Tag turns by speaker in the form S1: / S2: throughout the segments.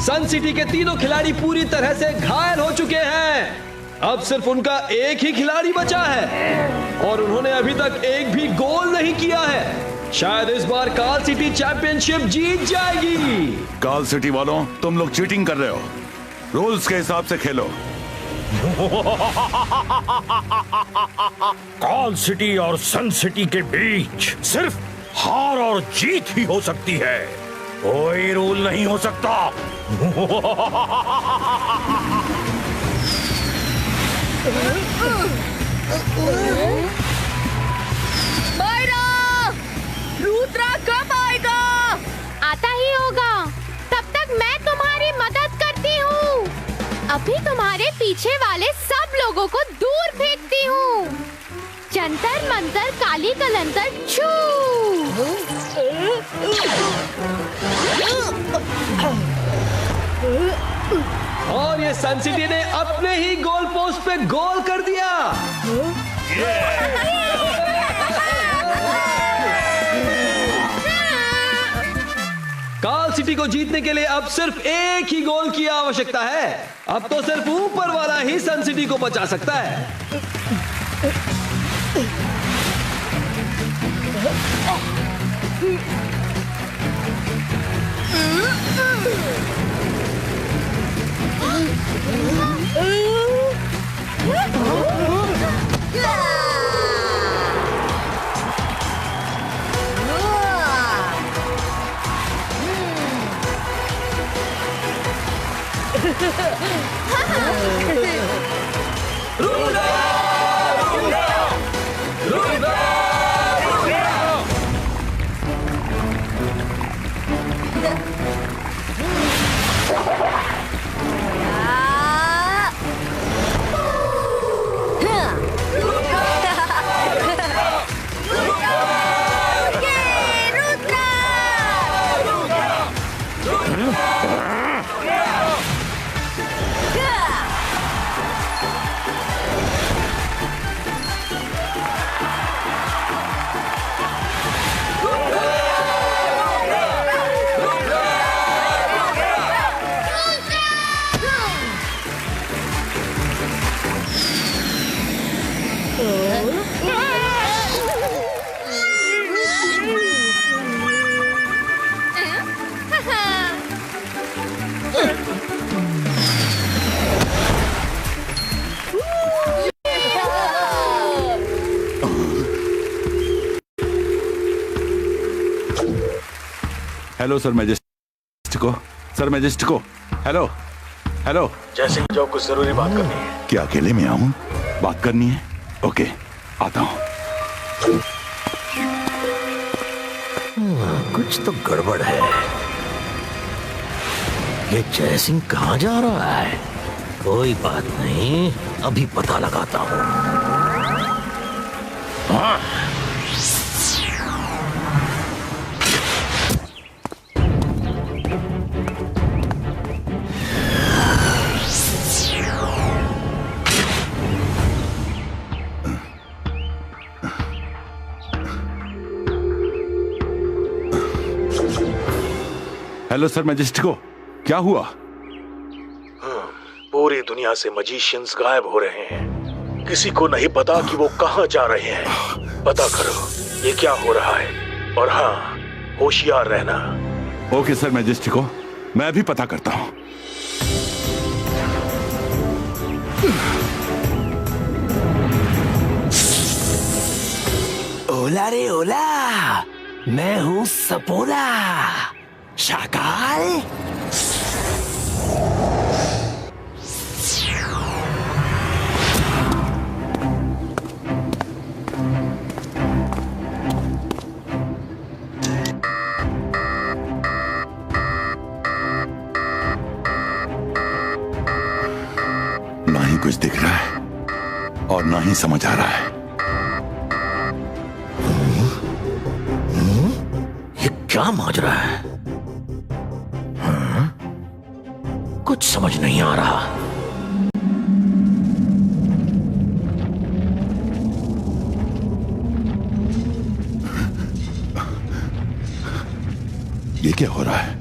S1: सन city के तीनों खिलाड़ी पूरी तरह से घायल हो चुके हैं। अब सिर्फ उनका एक ही खिलाड़ी बचा है और उन्होंने अभी तक एक भी गोल नहीं किया है। शायद इस बार काल सिटी चैंपियनशिप जीत जाएगी।
S2: काल सिटी वालों, तुम लोग चीटिंग कर रहे हो। रूल्स के हिसाब से खेलो।
S3: काल सिटी और सन सिटी के बीच सिर्फ हार और जीत ही हो सकती है, कोई रूल नहीं हो सकता।
S4: मायरा, रुद्रा कब आएगा?
S5: आता ही होगा। तब तक मैं तुम्हारी मदद करती हूँ। अभी तुम्हारे पीछे वाले सब लोगों को दूर फेंकती हूँ। जंतर मंतर काली कलंतर छू।
S1: और ये सन सिटी ने अपने ही गोल पोस्ट पे गोल कर दिया। काल सिटी को जीतने के लिए अब सिर्फ एक ही गोल की आवश्यकता है। अब तो सिर्फ ऊपर वाला ही सन सिटी को बचा सकता है।
S2: Hello sir Majestico, sir Majestico, hello hello.
S3: जैसे कि जो कुछ जरूरी बात करनी है।
S2: क्या अकेले में आऊं? बात करनी है? ओके, आता हूं।
S3: कुछ तो गड़बड़ है। ये जयसिंह कहाँ जा रहा है? कोई बात नहीं, अभी पता लगाता हूँ। हाँ।
S2: हेलो सर मैजेस्टिको, क्या हुआ?
S3: पूरी दुनिया से मजिशियंस गायब हो रहे हैं। किसी को नहीं पता कि वो कहाँ जा रहे हैं। पता करो ये क्या हो रहा है, और हाँ, होशियार रहना।
S2: ओके सर मैजेस्टिको, मैं अभी पता करता हूँ।
S6: ओला रे ओला, मैं हूँ सपोला शाकाल।
S2: नहीं समझ आ रहा है।
S3: ये क्या माजरा है? कुछ समझ नहीं आ रहा।
S2: ये क्या हो रहा है?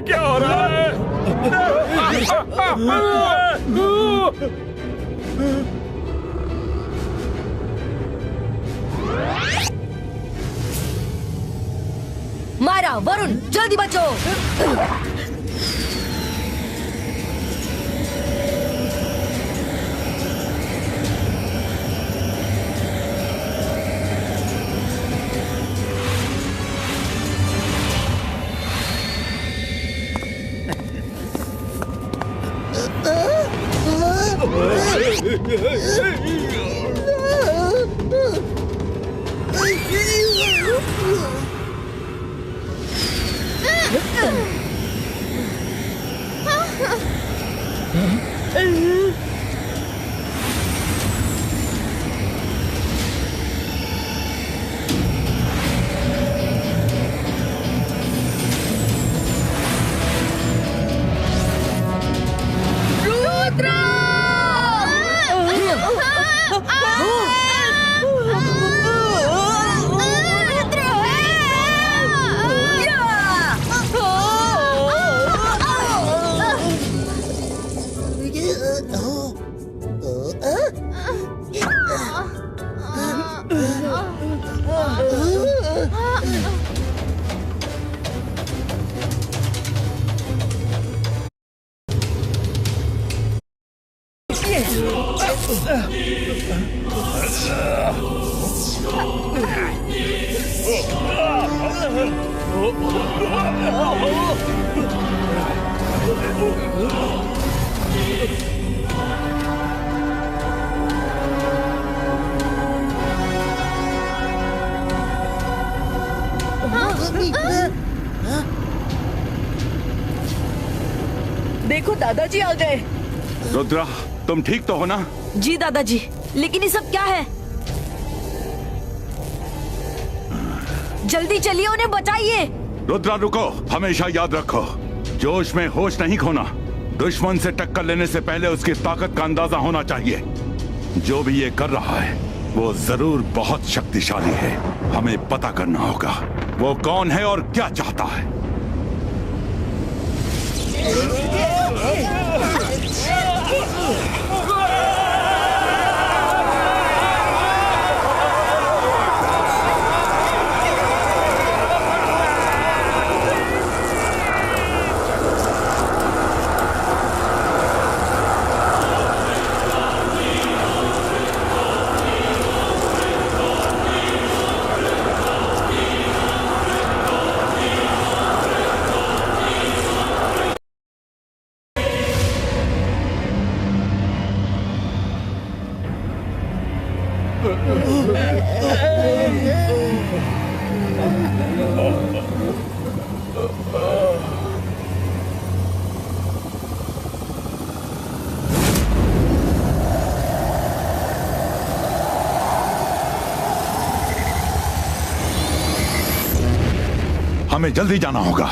S3: क्या हो रहा है?
S4: मायरा, वरुण, जल्दी बचो।
S7: देखो दादाजी आ गए।
S2: रुद्रा, तुम ठीक तो हो ना?
S7: जी दादाजी, लेकिन ये सब क्या है? जल्दी चलिए, उन्हें बचाइए।
S2: रुद्रा रुको, हमेशा याद रखो, जोश में होश नहीं खोना। दुश्मन से टक्कर लेने से पहले उसकी ताकत का अंदाजा होना चाहिए। जो भी ये कर रहा है वो जरूर बहुत शक्तिशाली है। हमें पता करना होगा वो कौन है और क्या चाहता है। हमें जल्दी जाना होगा।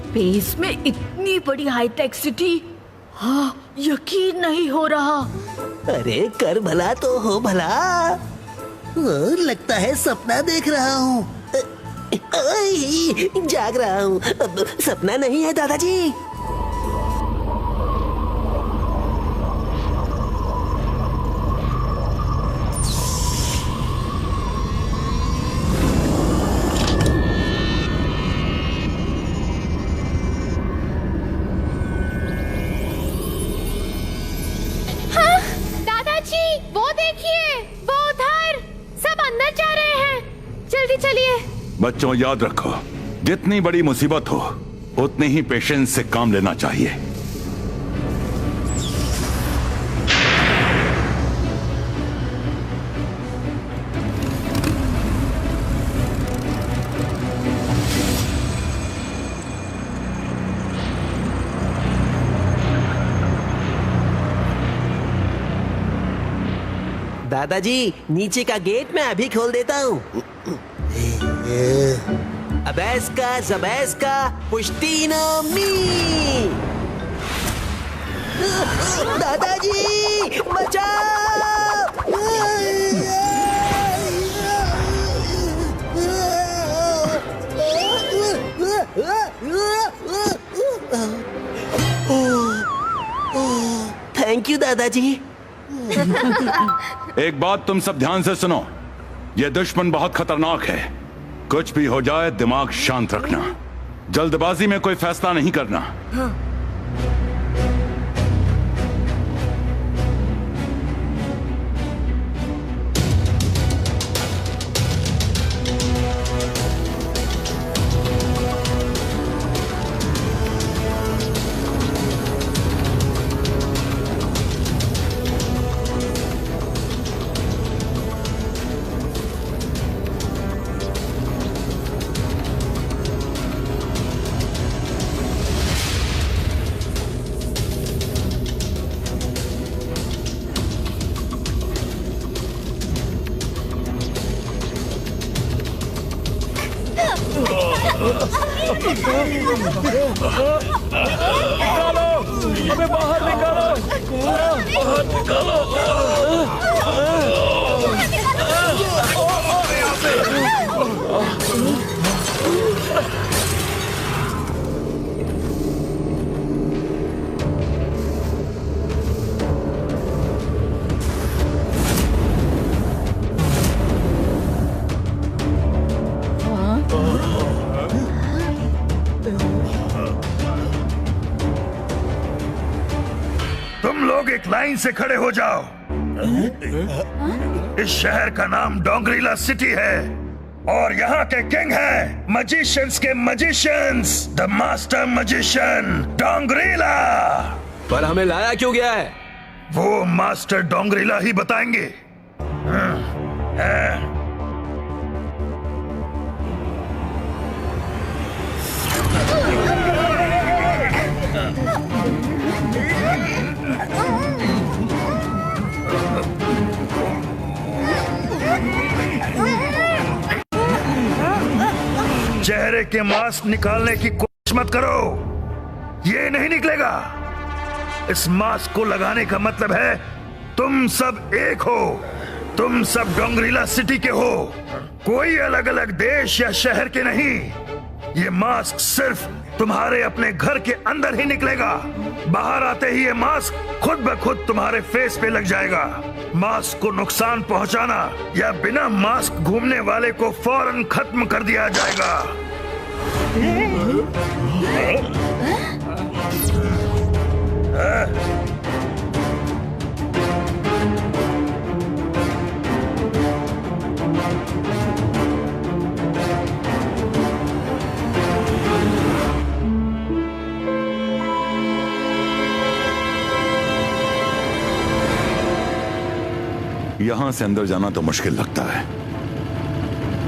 S7: स्पेस में इतनी बड़ी हाईटेक सिटी, हाँ यकीन नहीं हो रहा।
S6: अरे कर भला तो हो भला। लगता है सपना देख रहा हूँ। जाग रहा हूँ, सपना नहीं है दादाजी।
S2: बच्चों याद रखो, जितनी बड़ी मुसीबत हो उतनी ही पेशेंस से काम लेना चाहिए।
S6: दादाजी नीचे का गेट मैं अभी खोल देता हूँ। अबैस्का ज़बैस्का पुश्तीनो मी। दादाजी बचाओ। थैंक यू दादाजी।
S2: एक बात तुम सब ध्यान से सुनो, यह दुश्मन बहुत खतरनाक है। कुछ भी हो जाए दिमाग शांत रखना, जल्दबाजी में कोई फैसला नहीं करना।
S7: हाँ।
S1: हमें बाहर
S3: तुम लोग एक लाइन से खड़े हो जाओ। इस शहर का नाम डोंगरीला सिटी है और यहाँ के किंग है मजिशियंस के मजिशियंस, द मास्टर मजिशियन डोंगरीला।
S1: पर हमें लाया क्यों गया है?
S3: वो मास्टर डोंगरीला ही बताएंगे। चेहरे के मास्क निकालने की कोशिश मत करो, ये नहीं निकलेगा। इस मास्क को लगाने का मतलब है तुम सब एक हो, तुम सब डोंगरीला सिटी के हो, कोई अलग अलग देश या शहर के नहीं। ये मास्क सिर्फ तुम्हारे अपने घर के अंदर ही निकलेगा। बाहर आते ही ये मास्क खुद ब खुद तुम्हारे फेस पे लग जाएगा। मास्क को नुकसान पहुंचाना या बिना मास्क घूमने वाले को फौरन खत्म कर दिया जाएगा।
S2: यहां से अंदर जाना तो मुश्किल लगता है।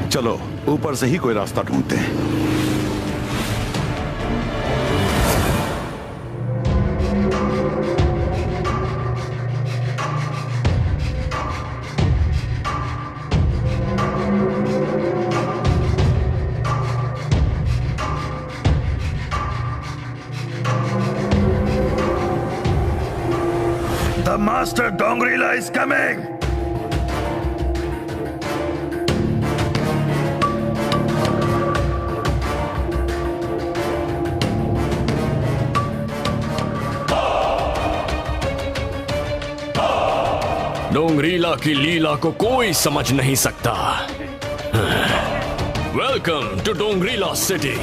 S2: चलो ऊपर से ही कोई रास्ता ढूंढते हैं।
S3: The master Dongrila is coming.
S8: डोंगरीला की लीला को कोई समझ नहीं सकता। Welcome to Dongrila city.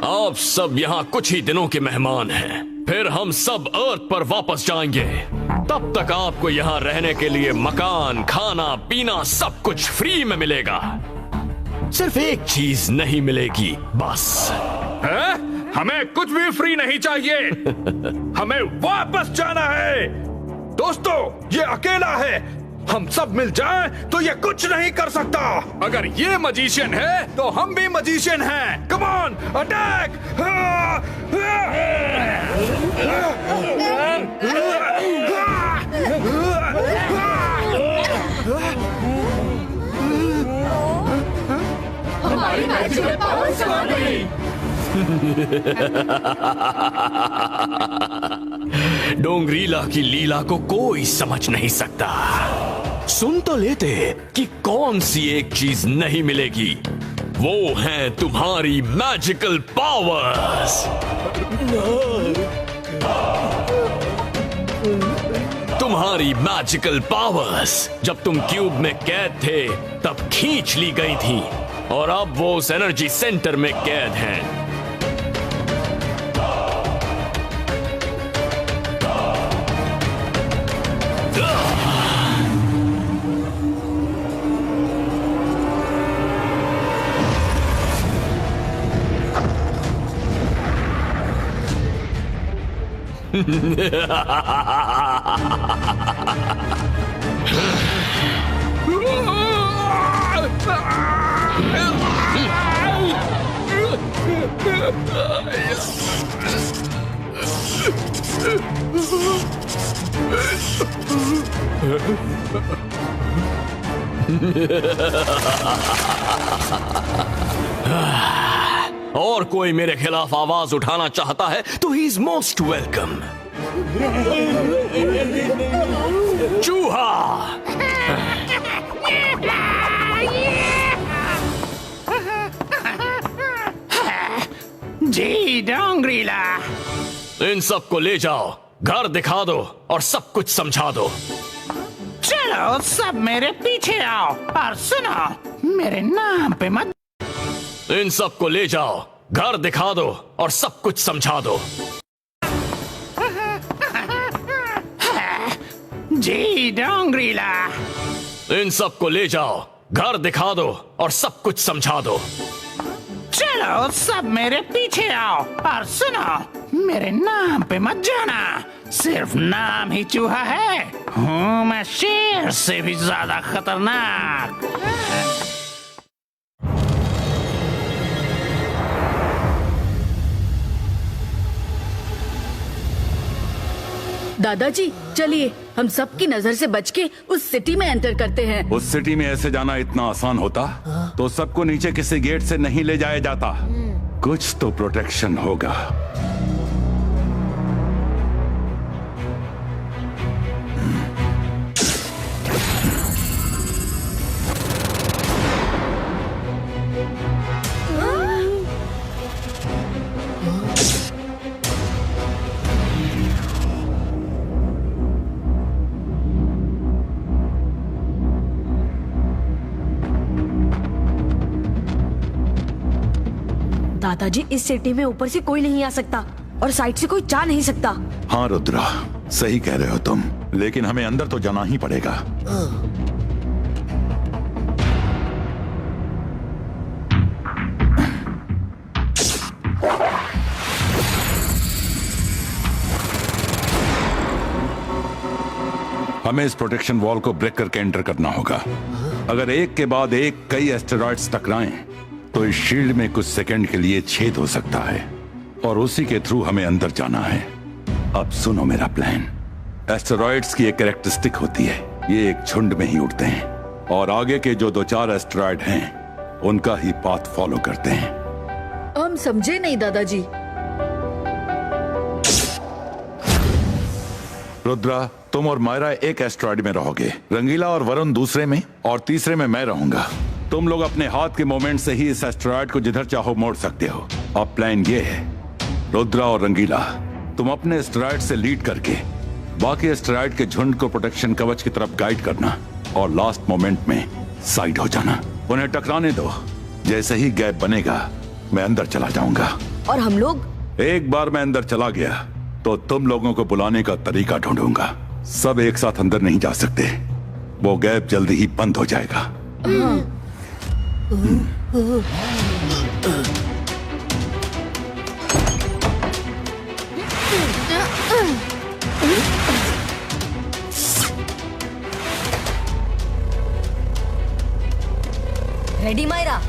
S8: आप सब यहाँ कुछ ही दिनों के मेहमान हैं, फिर हम सब अर्थ पर वापस जाएंगे। तब तक आपको यहाँ रहने के लिए मकान, खाना, पीना सब कुछ फ्री में मिलेगा। सिर्फ एक चीज नहीं मिलेगी बस।
S3: है? हमें कुछ भी फ्री नहीं चाहिए। हमें वापस जाना है। दोस्तों, ये अकेला है, हम सब मिल जाएं तो ये कुछ नहीं कर सकता। अगर ये मजिशियन है तो हम भी मजिशियन हैं। Come on, attack!
S4: हमारी मैजिकल पावर्स आ गई।
S8: डोंगरीला की लीला को कोई समझ नहीं सकता। सुन तो लेते कि कौन सी एक चीज नहीं मिलेगी। वो है तुम्हारी मैजिकल पावर्स। तुम्हारी मैजिकल पावर्स जब तुम क्यूब में कैद थे तब खींच ली गई थी और अब वो उस एनर्जी सेंटर में कैद हैं। और कोई मेरे खिलाफ आवाज उठाना चाहता है तो ही इज मोस्ट वेलकम। चूहा।
S9: जी डोंगरीला।
S8: इन सबको ले जाओ, घर दिखा दो और सब कुछ समझा दो।
S9: चलो सब मेरे पीछे आओ और सुनो, मेरे नाम पे मत।
S8: इन सबको ले जाओ, घर दिखा दो और सब कुछ समझा दो।
S9: जी डोंगरीला।
S8: इन सबको ले जाओ, घर दिखा दो और सब कुछ समझा दो।
S9: चलो सब मेरे पीछे आओ और सुनो, मेरे नाम पे मत जाना, सिर्फ नाम ही चूहा है, हूँ मैं शेर से भी ज्यादा खतरनाक।
S7: दादाजी चलिए, हम सबकी नजर से बच के उस सिटी में एंटर करते हैं।
S2: उस सिटी में ऐसे जाना इतना आसान होता तो सबको नीचे किसी गेट से नहीं ले जाया जाता। कुछ तो प्रोटेक्शन होगा।
S7: दादाजी इस सिटी में ऊपर से कोई नहीं आ सकता और साइड से कोई जा नहीं सकता।
S2: हाँ रुद्रा, सही कह रहे हो तुम, लेकिन हमें अंदर तो जाना ही पड़ेगा। हमें इस प्रोटेक्शन वॉल को ब्रेक करके एंटर करना होगा। अगर एक के बाद एक कई एस्टेरॉइड्स टकराएं तो इस शील्ड में कुछ सेकंड के लिए छेद हो सकता है और उसी के थ्रू हमें अंदर जाना है। अब सुनो मेरा प्लान। एस्टेरॉइड्स की एक कैरेक्टरिस्टिक होती है, ये एक झुंड में ही उड़ते हैं और आगे के जो 2-4 एस्टेरॉइड हैं उनका ही पाथ फॉलो करते हैं।
S7: हम समझे नहीं दादाजी।
S2: रुद्रा, तुम और मायरा एक एस्टेरॉइड में रहोगे, रंगीला और वरुण दूसरे में और तीसरे में मैं रहूंगा। तुम लोग अपने हाथ के मूवमेंट से ही इस एस्टेरॉइड को जिधर चाहो मोड़ सकते हो। अब प्लान ये है, रुद्रा और रंगीला तुम अपने एस्टेरॉइड से लीड करके बाकी एस्टेरॉइड के झुंड को प्रोटेक्शन कवच की तरफ गाइड करना और लास्ट मोमेंट में साइड हो जाना। उन्हें टकराने दो, जैसे ही गैप बनेगा मैं अंदर चला जाऊंगा।
S7: और हम लोग? एक
S2: बार मैं अंदर चला गया तो तुम लोगों को बुलाने का तरीका ढूंढूंगा। सब एक साथ अंदर नहीं जा सकते, वो गैप जल्दी ही बंद हो जाएगा।
S7: रेडी मायरा?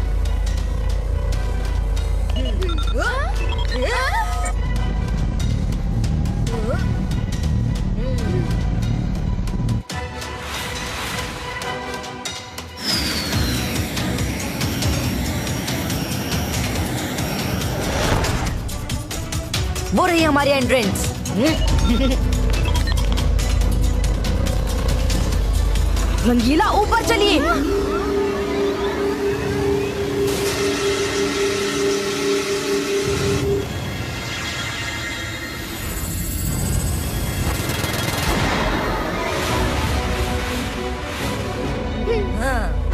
S7: वो रही हमारी एंट्रेंस। रंगीला ऊपर चलिए।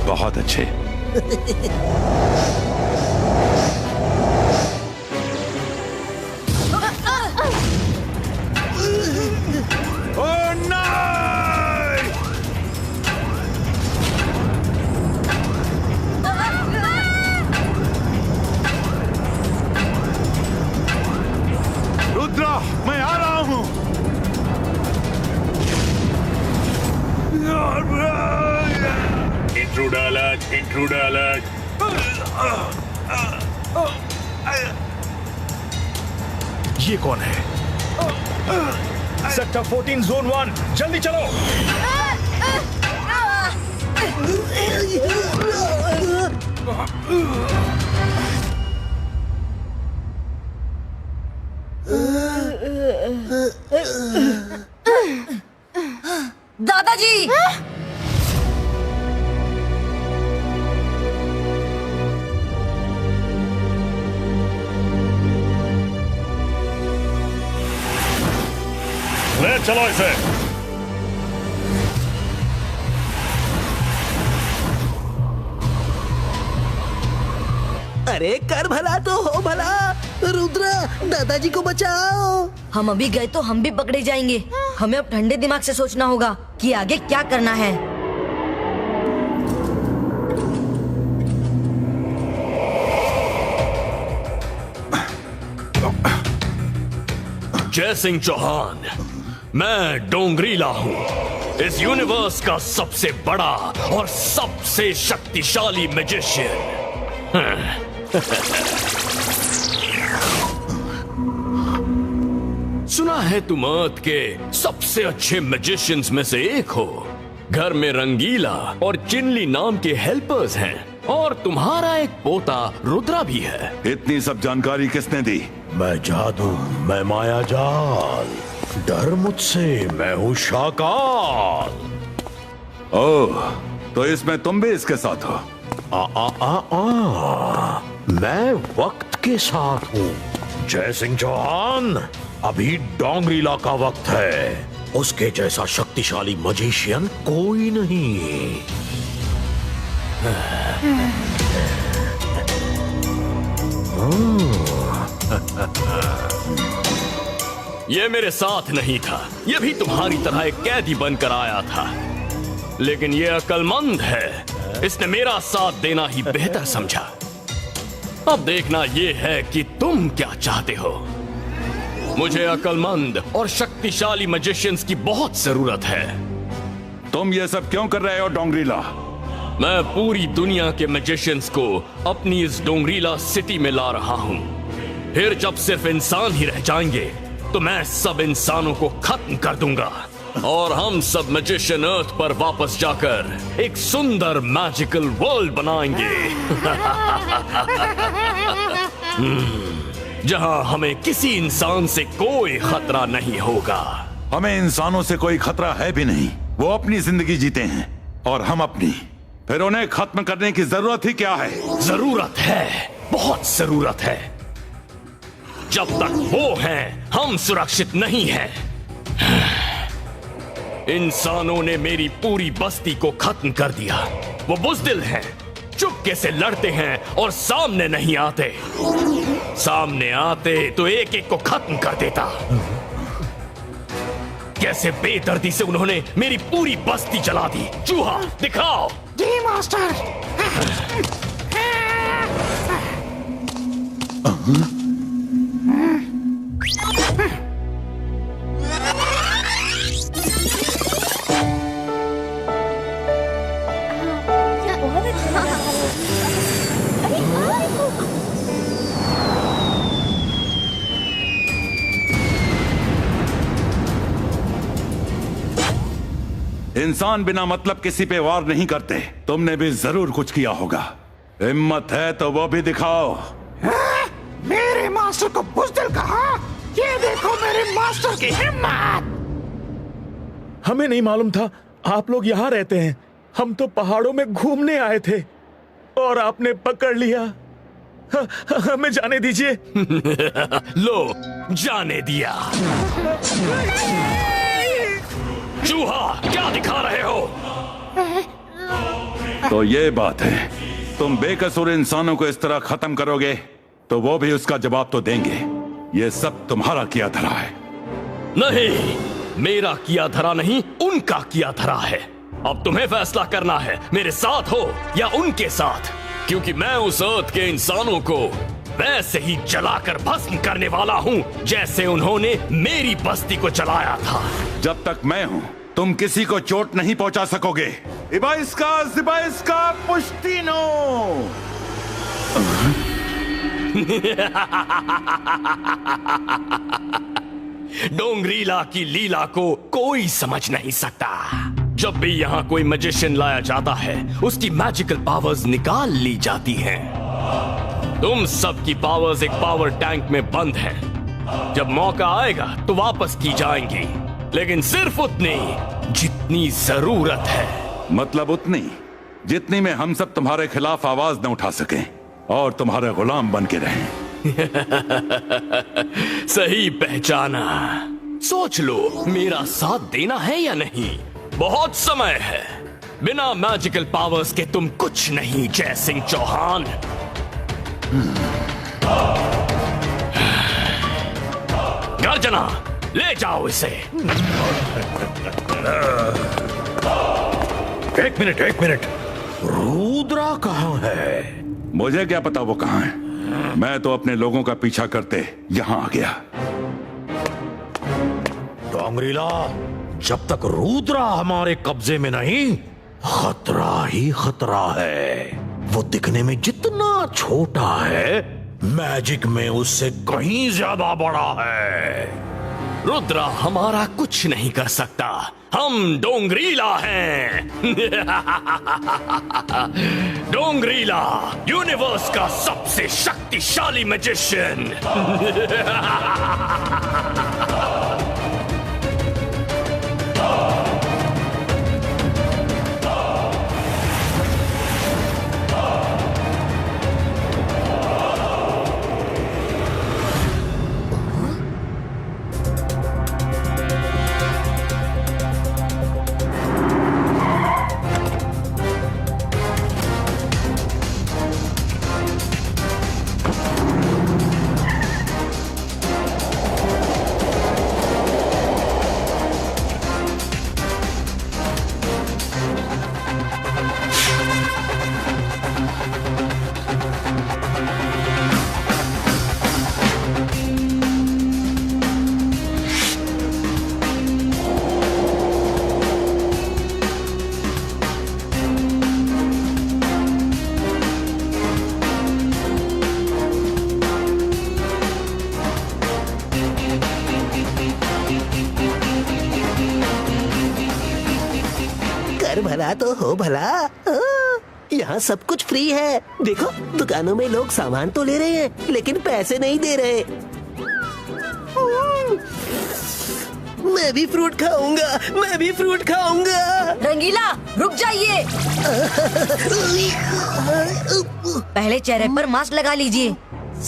S2: बहुत अच्छे। रुद्रा, मैं आ रहा हूं।
S3: Intruder alert.
S10: ये कौन है? सेक्टर 14 जोन 1, जल्दी चलो। चलो इसे।
S6: अरे कर भला तो हो भला। रुद्रा, दादाजी को बचाओ।
S7: हम अभी गए तो हम भी पकड़े जाएंगे। हमें अब ठंडे दिमाग से सोचना होगा कि आगे क्या करना है।
S8: जय सिंह चौहान, मैं डोंगरीला हूँ, इस यूनिवर्स का सबसे बड़ा और सबसे शक्तिशाली मैजिशियन। सुना है तुम अर्थ के सबसे अच्छे मैजिशियंस में से एक हो। घर में रंगीला और चिनली नाम के हेल्पर्स हैं और तुम्हारा एक पोता रुद्रा भी है।
S2: इतनी सब जानकारी किसने दी?
S10: मैं जादू, मैं माया जाल, डर मुझसे, मैं हूँ शाकाल।
S2: ओह, तो इसमें तुम भी इसके साथ हो?
S10: मैं वक्त के साथ हूँ। जय सिंह चौहान, अभी डोंगरीला का वक्त है। उसके जैसा शक्तिशाली मजिशियन कोई नहीं।
S8: ये मेरे साथ नहीं था, ये भी तुम्हारी तरह एक कैदी बनकर आया था, लेकिन ये अक्लमंद है, इसने मेरा साथ देना ही बेहतर समझा। अब देखना ये है कि तुम क्या चाहते हो। मुझे अक्लमंद और शक्तिशाली मैजिशियंस की बहुत जरूरत है।
S2: तुम ये सब क्यों कर रहे हो डोंगरीला?
S8: मैं पूरी दुनिया के मैजिशियंस को अपनी इस डोंगरीला सिटी में ला रहा हूँ। फिर जब सिर्फ इंसान ही रह जाएंगे तो मैं सब इंसानों को खत्म कर दूंगा और हम सब मैजिशियन अर्थ पर वापस जाकर एक सुंदर मैजिकल वर्ल्ड बनाएंगे। जहां हमें किसी इंसान से कोई खतरा नहीं होगा।
S2: हमें इंसानों से कोई खतरा है भी नहीं। वो अपनी जिंदगी जीते हैं और हम अपनी। फिर उन्हें खत्म करने की जरूरत ही क्या है?
S8: जरूरत है, बहुत जरूरत है। जब तक वो हैं, हम सुरक्षित नहीं हैं। इंसानों ने मेरी पूरी बस्ती को खत्म कर दिया। वो बुज़दिल हैं, चुपके से लड़ते हैं और सामने नहीं आते। सामने आते तो एक एक को खत्म कर देता। कैसे बेदर्दी से उन्होंने मेरी पूरी बस्ती जला दी। चूहा दिखाओ।
S9: जी मास्टर।
S2: इंसान बिना मतलब किसी पे वार नहीं करते। तुमने भी जरूर कुछ किया होगा। हिम्मत है तो वो भी दिखाओ।
S9: मेरे मास्टर को बुज़दिल कहा? ये देखो मेरे मास्टर की हिम्मत।
S10: हमें नहीं मालूम था आप लोग यहाँ रहते हैं। हम तो पहाड़ों में घूमने आए थे और आपने पकड़ लिया। हमें जाने दीजिए।
S8: लो, जाने दिया। चूहा, क्या दिखा रहे हो?
S2: तो ये बात है, तुम बेकसूर इंसानों को इस तरह खत्म करोगे तो वो भी उसका जवाब तो देंगे। ये सब तुम्हारा किया धरा है।
S8: नहीं, मेरा किया धरा नहीं, उनका किया धरा है। अब तुम्हें फैसला करना है, मेरे साथ हो या उनके साथ, क्योंकि मैं उस अर्थ के इंसानों को वैसे ही जलाकर भस्म करने वाला हूँ जैसे उन्होंने मेरी बस्ती को जलाया था।
S2: जब तक मैं हूँ तुम किसी को चोट नहीं पहुंचा सकोगे। इबाइस्का पुश्तीनो।
S8: डोंगरीला की लीला को कोई समझ नहीं सकता। जब भी यहाँ कोई मैजिशियन लाया जाता है उसकी मैजिकल पावर्स निकाल ली जाती हैं। तुम सब की पावर्स एक पावर टैंक में बंद हैं। जब मौका आएगा तो वापस की जाएंगी, लेकिन सिर्फ उतनी जितनी जरूरत है।
S2: मतलब उतनी जितनी में हम सब तुम्हारे खिलाफ आवाज न उठा सकें और तुम्हारे गुलाम बन के रहें।
S8: सही पहचाना। सोच लो, मेरा साथ देना है या नहीं? बहुत समय है। बिना मैजिकल पावर्स के तुम कुछ नहीं, जय सिंह चौहान। गर्जना, ले जाओ इसे।
S10: एक मिनट, रुद्रा कहाँ है?
S2: मुझे क्या पता वो कहाँ है। मैं तो अपने लोगों का पीछा करते यहाँ आ गया।
S10: डोंगरीला, जब तक रुद्रा हमारे कब्जे में नहीं, खतरा ही खतरा है। वो दिखने में जितना छोटा है, मैजिक में उससे कहीं ज्यादा बड़ा है।
S8: रुद्रा हमारा कुछ नहीं कर सकता। हम डोंगरीला हैं। डोंगरीला, यूनिवर्स का सबसे शक्तिशाली मैजिशियन।
S6: कर भला तो हो भला। यहाँ सब कुछ फ्री है। देखो, दुकानों में लोग सामान तो ले रहे हैं, लेकिन पैसे नहीं दे रहे। मैं भी फ्रूट खाऊंगा, मैं भी फ्रूट खाऊंगा।
S7: रंगीला, रुक जाइए। पहले चेहरे पर मास्क लगा लीजिए।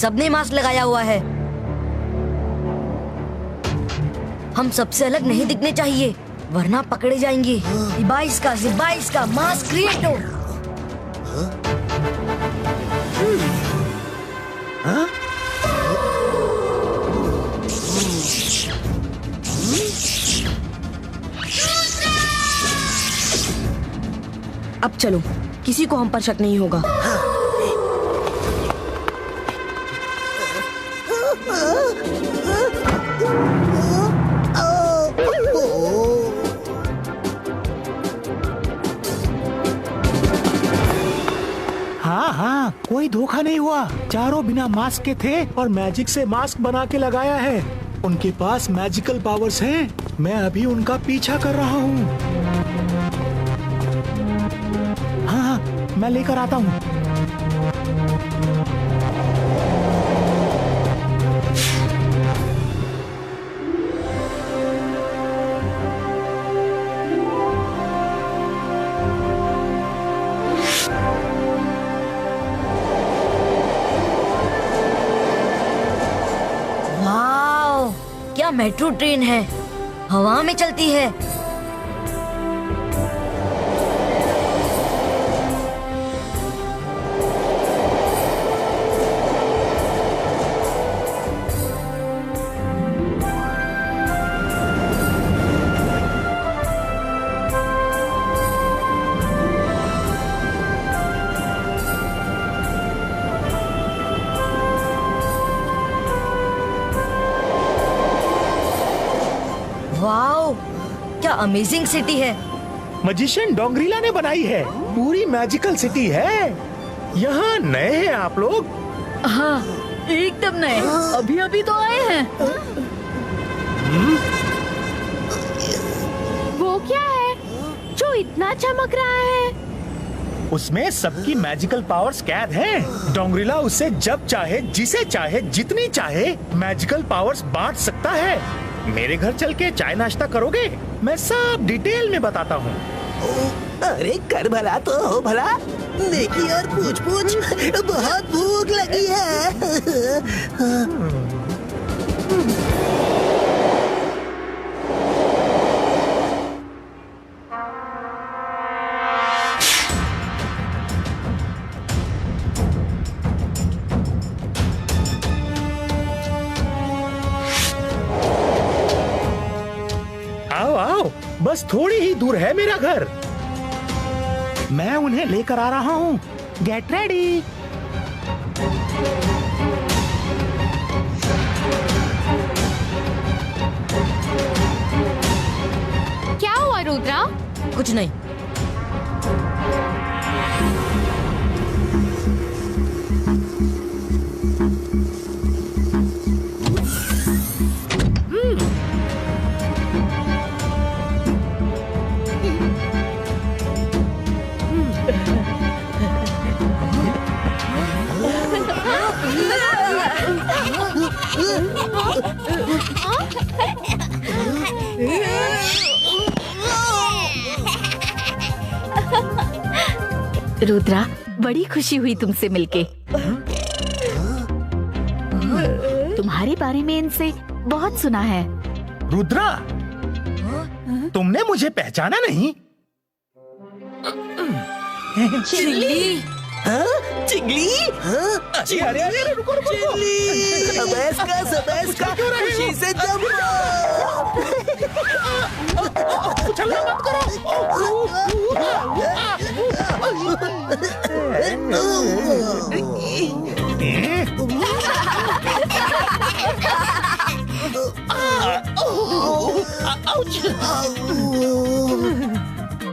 S7: सबने मास्क लगाया हुआ है। हम सबसे अलग नहीं दिखने चाहिए, वरना पकड़े जाएंगे। जिबाइस का मास्क क्रिएट हो। अब चलो, किसी को हम पर शक नहीं होगा।
S11: हाँ, कोई धोखा नहीं हुआ। चारों बिना मास्क के थे और मैजिक से मास्क बना के लगाया है। उनके पास मैजिकल पावर्स हैं। मैं अभी उनका पीछा कर रहा हूँ। हाँ, मैं लेकर आता हूँ।
S7: क्या मेट्रो ट्रेन है, हवा में चलती है। वाओ, क्या अमेजिंग सिटी है।
S11: मजिशियन डोंगरीला ने बनाई है। पूरी मैजिकल सिटी है। यहाँ नए हैं आप लोग?
S7: हाँ, एकदम नए। अभी अभी तो आए हैं।
S5: वो क्या है जो इतना चमक रहा है?
S11: उसमें सबकी मैजिकल पावर्स कैद हैं। डोंगरीला उससे जब चाहे, जिसे चाहे, जितनी चाहे मैजिकल पावर्स बांट सकता है। मेरे घर चल के चाय नाश्ता करोगे? मैं सब डिटेल में बताता हूँ।
S6: अरे कर भला तो हो भला। देखिए और पूछ बहुत भूख लगी है।
S11: बस थोड़ी ही दूर है मेरा घर। मैं उन्हें लेकर आ रहा हूँ। Get ready.
S5: क्या हुआ रुद्रा?
S7: कुछ नहीं।
S4: रुद्रा, बड़ी खुशी हुई तुमसे मिलके। तुम्हारे बारे में इनसे बहुत सुना है।
S11: रुद्रा, तुमने मुझे पहचाना नहीं?
S7: चिंगली।
S6: हाँ? चिंगली? हाँ?
S11: अरे अरे रुको रुको।
S6: चिंगली! सबैस्का, खुशी से जंप!
S11: चलना मत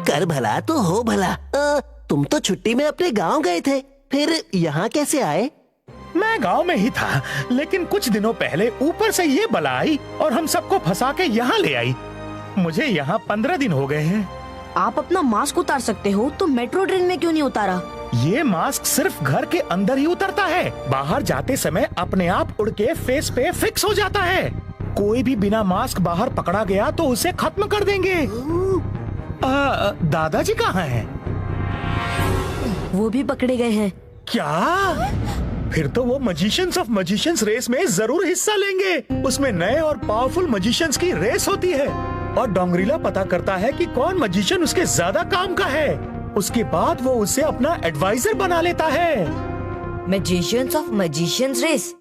S6: कर भला तो हो भला। तुम तो छुट्टी में अपने गांव गए थे, फिर यहाँ कैसे आए?
S11: मैं गांव में ही था, लेकिन कुछ दिनों पहले ऊपर से ये बला आई और हम सबको फंसा के यहाँ ले आई। मुझे यहाँ 15 दिन हो गए हैं।
S7: आप अपना मास्क उतार सकते हो तो मेट्रो ट्रेन में क्यों नहीं उतारा?
S11: ये मास्क सिर्फ घर के अंदर ही उतरता है। बाहर जाते समय अपने आप उड़ के फेस पे फिक्स हो जाता है। कोई भी बिना मास्क बाहर पकड़ा गया तो उसे खत्म कर देंगे। दादाजी कहाँ हैं?
S7: वो भी पकड़े गए हैं।
S11: क्या? फिर तो वो मजिशियंस ऑफ मजिशियंस रेस में जरूर हिस्सा लेंगे। उसमें नए और पावरफुल मजिशियंस की रेस होती है और डोंगरीला पता करता है कि कौन मजिशियन उसके ज्यादा काम का है। उसके बाद वो उसे अपना एडवाइजर बना लेता है।
S7: Magicians of magicians race.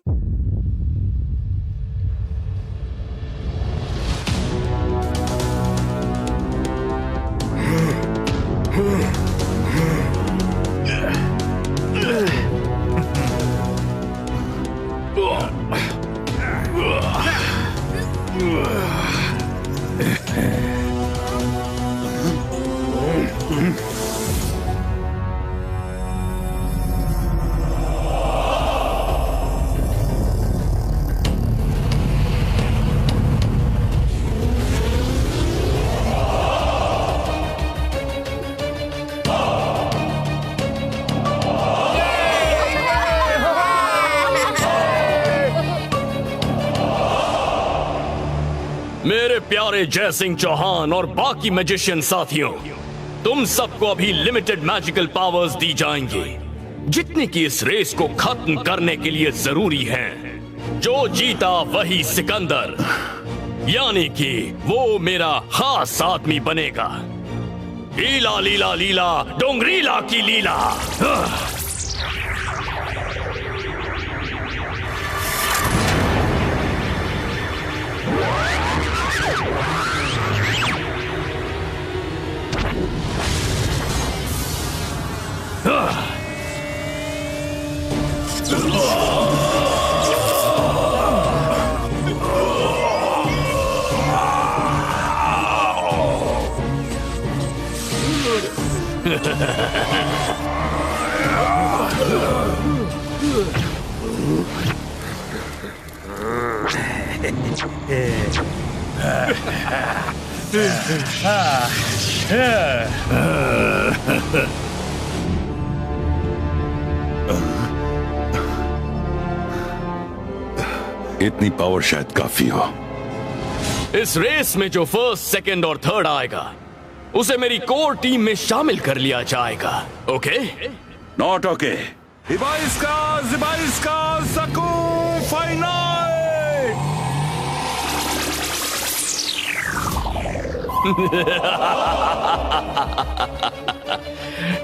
S8: मेरे प्यारे जय सिंह चौहान और बाकी मैजिशियन साथियों, तुम सबको अभी लिमिटेड मैजिकल पावर्स दी जाएंगी, जितनी कि इस रेस को खत्म करने के लिए जरूरी हैं। जो जीता वही सिकंदर, यानी कि वो मेरा खास आदमी बनेगा। लीला लीला लीला डोंगरीला की लीला।
S2: इतनी पावर शायद काफी हो।
S8: इस रेस में जो फर्स्ट, सेकंड और थर्ड आएगा उसे मेरी कोर टीम में शामिल कर लिया जाएगा। ओके?
S2: Not okay. जिबाइस्का सकू फाइनल।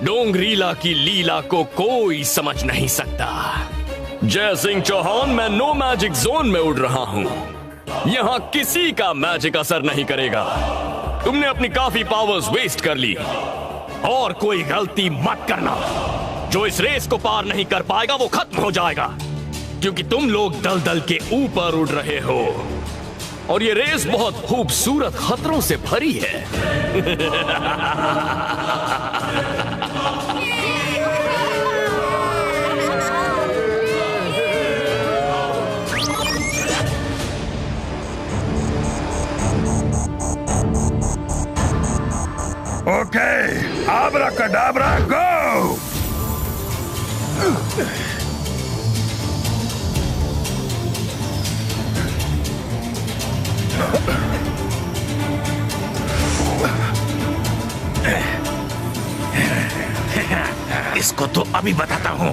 S8: डोंगरीला की लीला को कोई समझ नहीं सकता। जय सिंह चौहान, मैं नो मैजिक जोन में उड़ रहा हूं। यहां किसी का मैजिक असर नहीं करेगा। तुमने अपनी काफी पावर्स वेस्ट कर ली और कोई गलती मत करना। जो इस रेस को पार नहीं कर पाएगा वो खत्म हो जाएगा, क्योंकि तुम लोग दलदल के ऊपर उड़ रहे हो और ये रेस बहुत खूबसूरत खतरों से भरी है।
S3: ओके, आबरा कडाबरा गो।
S10: इसको तो अभी बताता हूँ।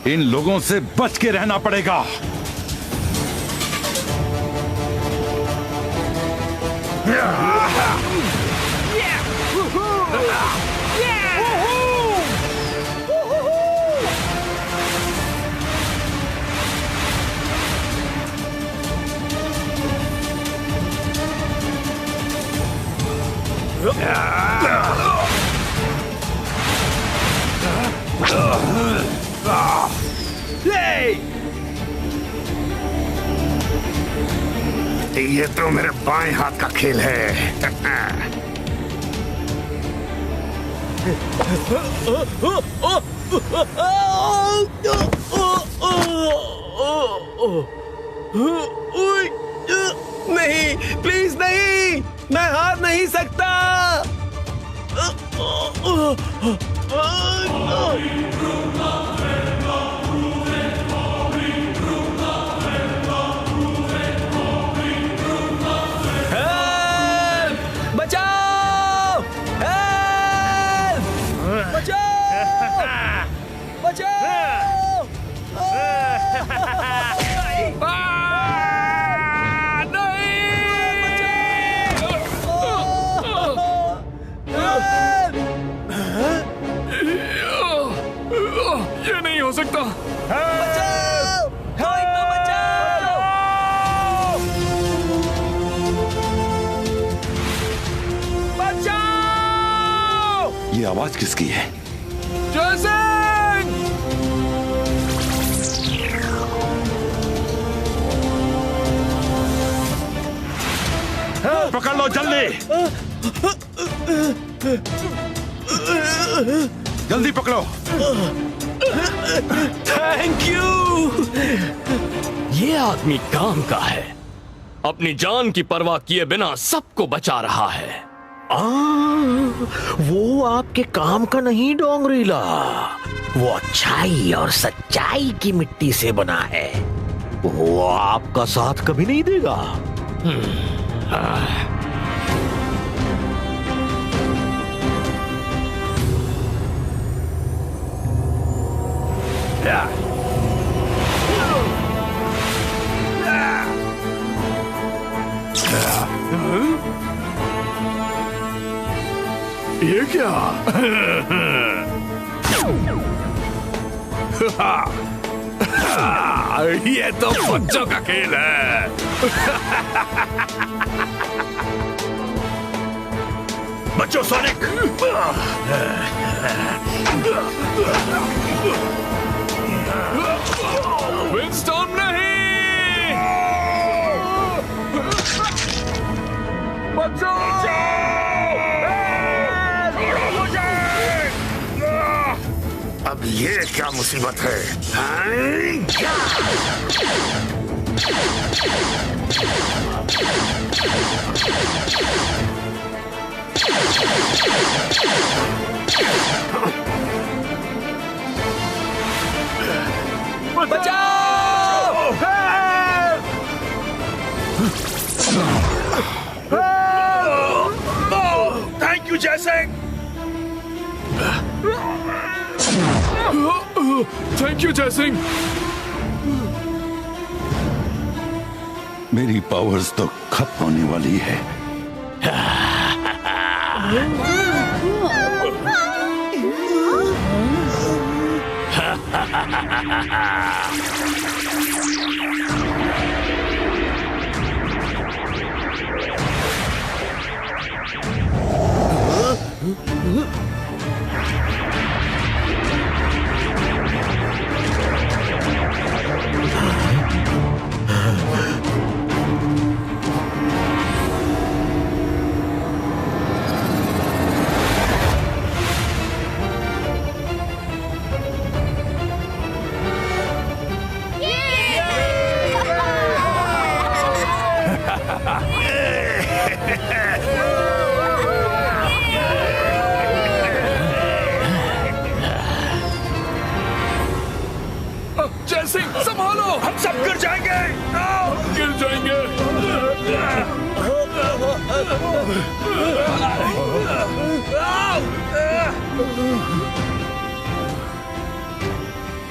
S2: इन लोगों से बच के रहना पड़ेगा।
S3: ये तो मेरे बाएं हाथ का खेल है।
S1: नहीं, प्लीज नहीं, मैं हार नहीं सकता। बचाओ! बचाओ! बचाओ!
S8: ये नहीं हो सकता।
S1: बचाओ! कोई तो बचाओ! बचाओ!
S2: ये आवाज किसकी है?
S1: जयसिंह!
S2: पकड़ लो जल्दी, जल्दी पकड़ो।
S1: Thank you.
S8: ये आदमी काम का है, अपनी जान की परवाह किए बिना सबको बचा रहा है।
S10: वो आपके काम का नहीं डोंगरीला, वो अच्छाई और सच्चाई की मिट्टी से बना है। वो आपका साथ कभी नहीं देगा।
S8: ये क्या? ये तो बच्चों का खेल है।
S3: बच्चों सोनिक,
S8: विंडस्टॉर्म नहीं।
S3: अब ये क्या मुसीबत है?
S1: बचाओ!
S3: Thank you Jaisingh.
S8: Thank you Jaisingh.
S2: मेरी पावर्स तो खत्म होने वाली है।
S8: जयसिंह संभालो,
S3: हम सब गिर जाएंगे।
S8: गिर जाएंगे।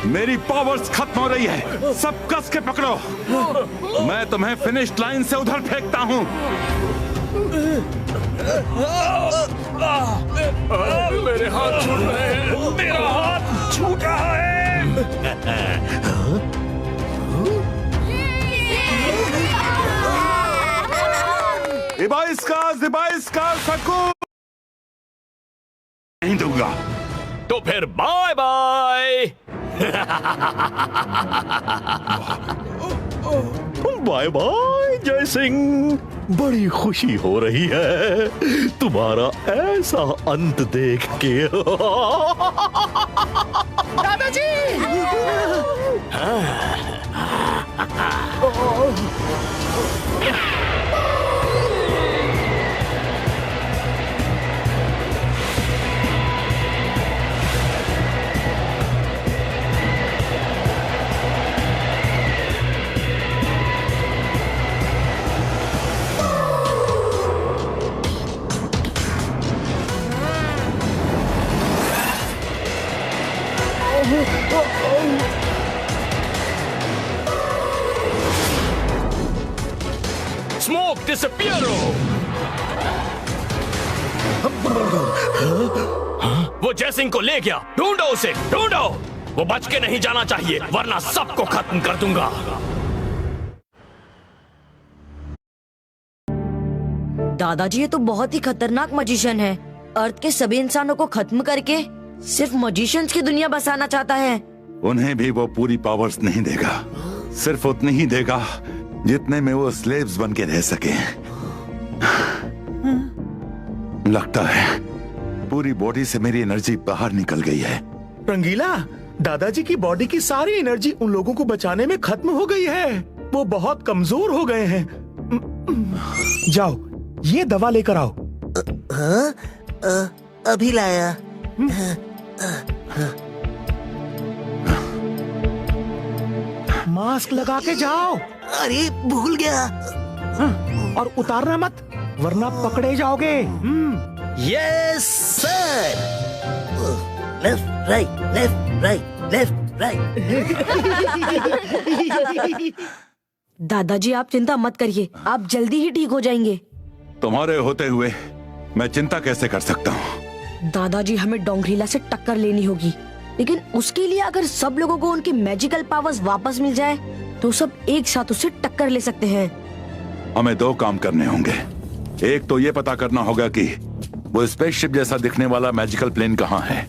S2: मेरी पावर्स खत्म हो रही है, सब कस के पकड़ो। मैं तुम्हें फिनिश लाइन से उधर फेंकता हूँ।
S8: मेरे हाथ छूट रहे हैं।
S3: मेरा हाथ छूट रहा है।
S2: इबाइस्का सकू नहीं दूंगा।
S8: तो फिर बाय बाय।
S10: बाय बाय जय सिंह, बड़ी खुशी हो रही है तुम्हारा ऐसा अंत देख के।
S7: दादाजी!
S8: स्मोक डिसअपियरो। वो जयसिंह को ले गया, ढूंढो उसे, ढूंढो। वो बच के नहीं जाना चाहिए, वरना सबको खत्म कर दूंगा।
S7: दादाजी ये तो बहुत ही खतरनाक मजिशियन है। अर्थ के सभी इंसानों को खत्म करके सिर्फ मजिशियंस की दुनिया बसाना चाहता है।
S2: उन्हें भी वो पूरी पावर्स नहीं देगा, सिर्फ उतनी ही देगा जितने में वो स्लेव्स बन के रह सके। लगता है पूरी बॉडी से मेरी एनर्जी बाहर निकल गई है।
S11: रंगीला, दादाजी की बॉडी की सारी एनर्जी उन लोगों को बचाने में खत्म हो गई है। वो बहुत कमजोर हो गए हैं। जाओ, ये दवा लेकर आओ।
S6: अभी लाया।
S11: मास्क लगा के जाओ।
S6: अरे भूल गया।
S11: और उतारना मत, वरना पकड़े जाओगे।
S6: Yes sir. Left right, left right, left right.
S7: दादाजी आप चिंता मत करिए, आप जल्दी ही ठीक हो जाएंगे।
S2: तुम्हारे होते हुए मैं चिंता कैसे कर सकता हूँ?
S7: दादाजी हमें डोंगरीला से टक्कर लेनी होगी, लेकिन उसके लिए अगर सब लोगों को उनकी मैजिकल पावर्स वापस मिल जाए तो सब एक साथ उससे टक्कर ले सकते हैं।
S2: हमें दो काम करने होंगे। एक तो ये पता करना होगा कि वो स्पेसशिप जैसा दिखने वाला मैजिकल प्लेन कहाँ है।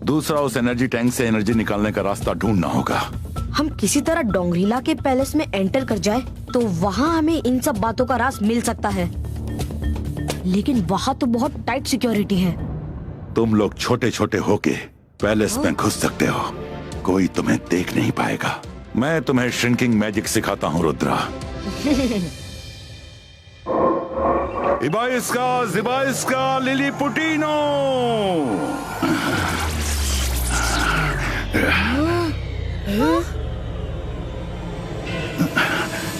S2: दूसरा उस एनर्जी टैंक से एनर्जी निकालने का रास्ता ढूंढना होगा।
S7: हम किसी तरह डोंगरीला के पैलेस में एंटर कर जाए तो वहाँ हमें इन सब बातों का राज मिल सकता है, लेकिन वहाँ तो बहुत टाइट सिक्योरिटी है।
S2: तुम लोग छोटे छोटे होके पैलेस में घुस सकते हो, कोई तुम्हें देख नहीं पाएगा। मैं तुम्हें श्रिंकिंग मैजिक सिखाता हूँ रुद्रा। इबाइस्का, जिबाइस्का, लिलीपुटीनो।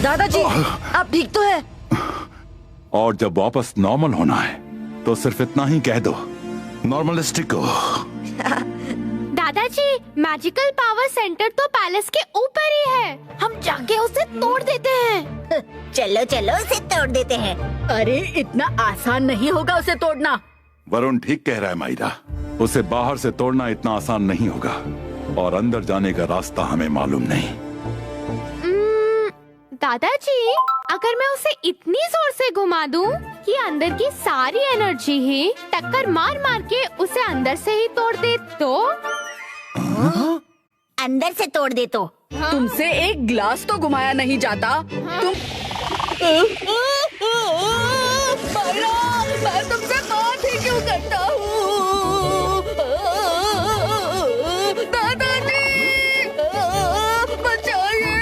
S7: दादाजी आप ठीक तो है?
S2: और जब वापस नॉर्मल होना है तो सिर्फ इतना ही कह दो, नॉर्मलिस्टिक को।
S5: दादाजी मैजिकल पावर सेंटर तो पैलेस के ऊपर ही है, हम जाके उसे तोड़ देते हैं।
S4: चलो चलो उसे तोड़ देते हैं।
S12: अरे इतना आसान नहीं होगा उसे तोड़ना।
S2: वरुण ठीक कह रहा है मायरा, उसे बाहर से तोड़ना इतना आसान नहीं होगा और अंदर जाने का रास्ता हमें मालूम नहीं।
S5: दादाजी, अगर मैं उसे इतनी जोर से घुमा दूं कि अंदर की सारी एनर्जी ही टक्कर मार मार के उसे अंदर से ही तोड़ दे तो?
S4: अंदर से तोड़ दे तो?
S12: तुमसे एक ग्लास तो घुमाया नहीं जाता। तुम मैं तुमसे बात ही क्यों करता हूँ? दादाजी बचाइए।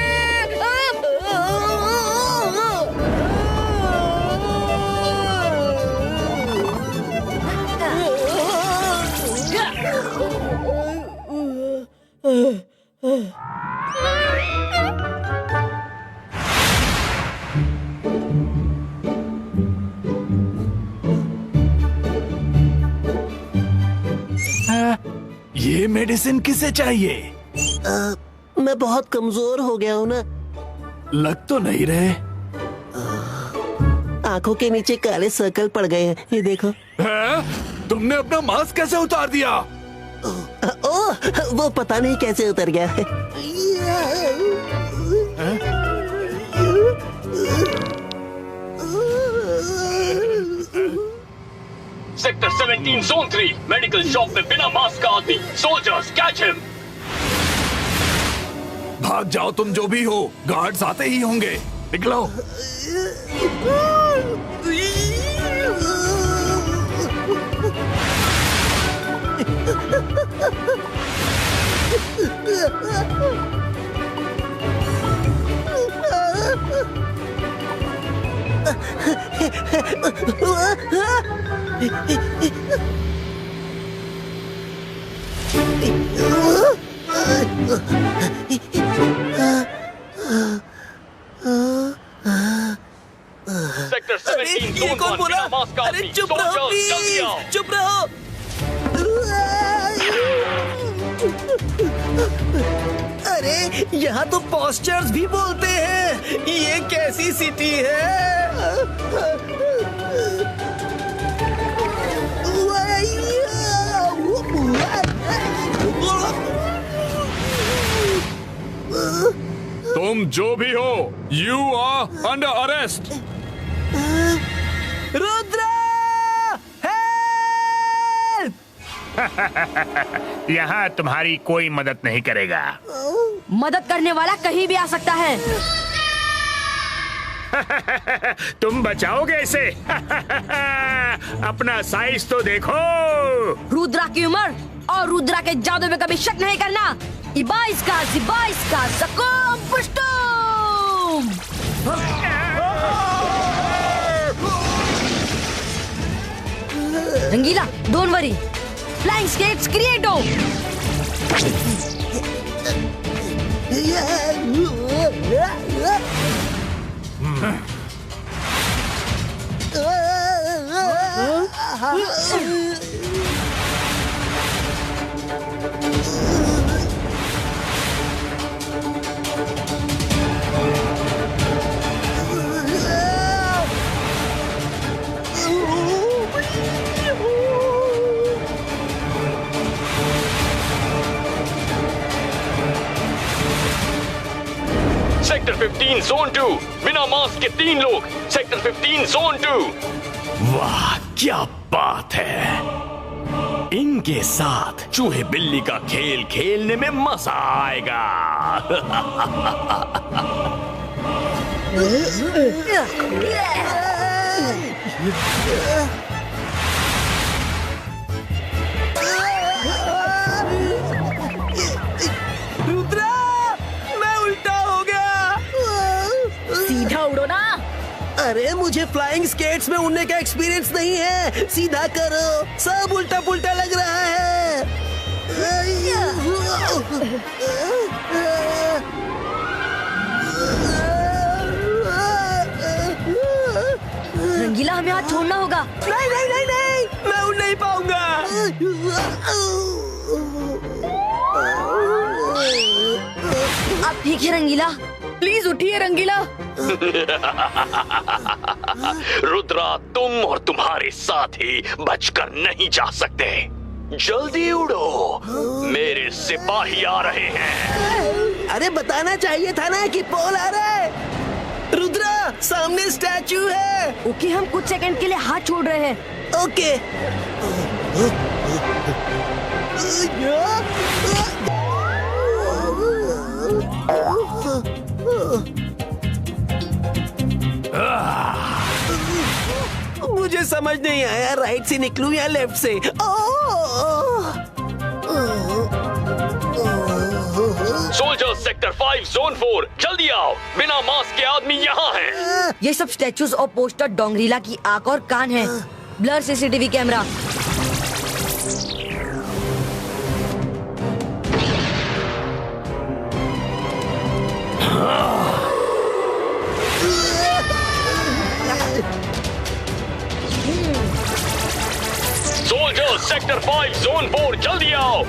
S11: ये मेडिसिन किसे चाहिए?
S6: मैं बहुत कमजोर हो गया हूँ ना।
S11: लग तो नहीं रहे।
S6: आंखों के नीचे काले सर्कल पड़ गए हैं, ये देखो।
S11: तुमने अपना मास्क कैसे उतार दिया?
S6: ओह, वो पता नहीं कैसे उतर गया है।
S8: सेक्टर 17 जोन 3 मेडिकल शॉप में बिना मास्क का आदमी। Soldiers catch him.
S11: भाग जाओ तुम जो भी हो, गार्ड्स आते ही होंगे। निकलो।
S8: सेक्टर 17 जोन 1 बिना मास्क का आदमी।
S6: चुप रहो
S8: सोल्जर्स जल्दी आओ।
S6: प्लीज, चुप रहो। अरे यहाँ तो पोस्चर्स भी बोलते हैं। ये कैसी सिटी है?
S8: तुम जो भी हो, you are under arrest.
S6: Rudra, help!
S3: यहाँ तुम्हारी कोई मदद नहीं करेगा।
S7: मदद करने वाला कहीं भी आ सकता है।
S3: तुम बचाओगे इसे? अपना साइज तो देखो।
S7: रुद्रा की उम्र और रुद्रा के जादू में कभी शक नहीं करना। इबाइस्का, जिबाइस्का, सकोम पुष्टुम। Rangila, don't worry, flying skates क्रिएटो।
S8: सेक्टर 15 जोन 2 बिना मास्क के 3 लोग। सेक्टर 15 जोन 2।
S11: वाह, क्या बात है।
S8: इनके साथ चूहे बिल्ली का खेल खेलने में मजा आएगा।
S6: रुद्रा, मैं उल्टा हो गया।
S12: सीधा उड़ो ना।
S6: अरे मुझे फ्लाइंग स्केट्स में उड़ने का एक्सपीरियंस नहीं है। सीधा करो, सब उल्टा पुल्टा लग रहा है।
S7: रंगीला, हमें हाथ छोड़ना होगा।
S6: नहीं नहीं नहीं नहीं, मैं उड़ नहीं पाऊंगा।
S7: अब ठीक है रंगीला,
S12: प्लीज उठिए रंगीला।
S8: रुद्रा, तुम और तुम्हारे साथी बचकर नहीं जा सकते। जल्दी उड़ो, मेरे सिपाही आ रहे हैं।
S6: अरे बताना चाहिए था ना कि पोल आ रहा है। रुद्रा, सामने स्टैचू है।
S7: ओके, हम कुछ सेकंड के लिए हाथ छोड़ रहे हैं।
S6: ओके। मुझे समझ नहीं आया, राइट से निकलूं या लेफ्ट से।
S8: सोल्जर सेक्टर 5 जोन 4, जल्दी आओ। बिना मास्क के आदमी यहाँ हैं।
S7: ये सब स्टैचूज और पोस्टर डोंगरीला की आंख और कान है। Blur CCTV camera.
S8: Soldier sector 5 zone 4, जल्दी आओ।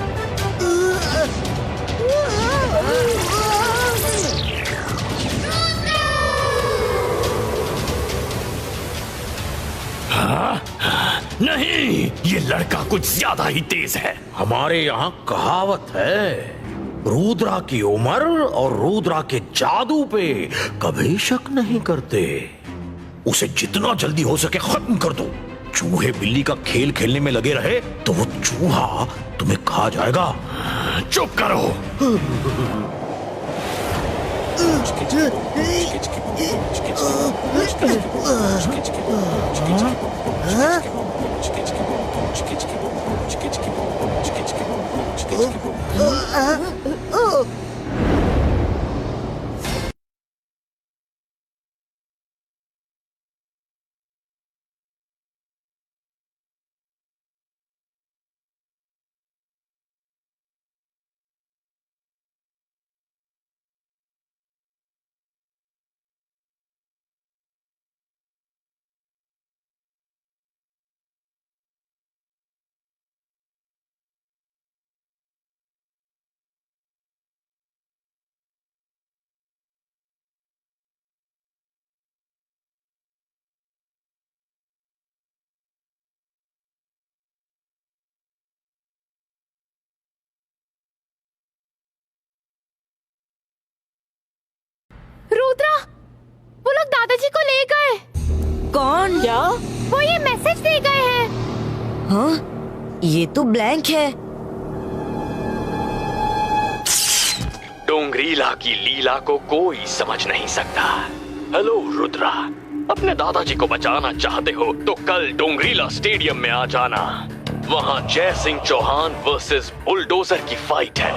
S8: नहीं, ये लड़का कुछ ज्यादा ही तेज है।
S10: हमारे यहाँ कहावत है, रुद्रा की उम्र और रुद्रा के जादू पे कभी शक नहीं करते। उसे जितना जल्दी हो सके खत्म कर दो। चूहे बिल्ली का खेल खेलने में लगे रहे तो वो चूहा तुम्हें खा जाएगा।
S8: चुप करो।
S5: रुद्रा, वो लोग दादाजी को ले गए।
S7: कौन?
S5: क्या? वो ये मैसेज दे गए हैं।
S7: हाँ, ये तो ब्लैंक है।
S8: डोंगरीला की लीला को कोई समझ नहीं सकता। हेलो रुद्रा, अपने दादाजी को बचाना चाहते हो तो कल डोंगरीला स्टेडियम में आ जाना। वहाँ जय सिंह चौहान वर्सेस बुलडोजर की फाइट है।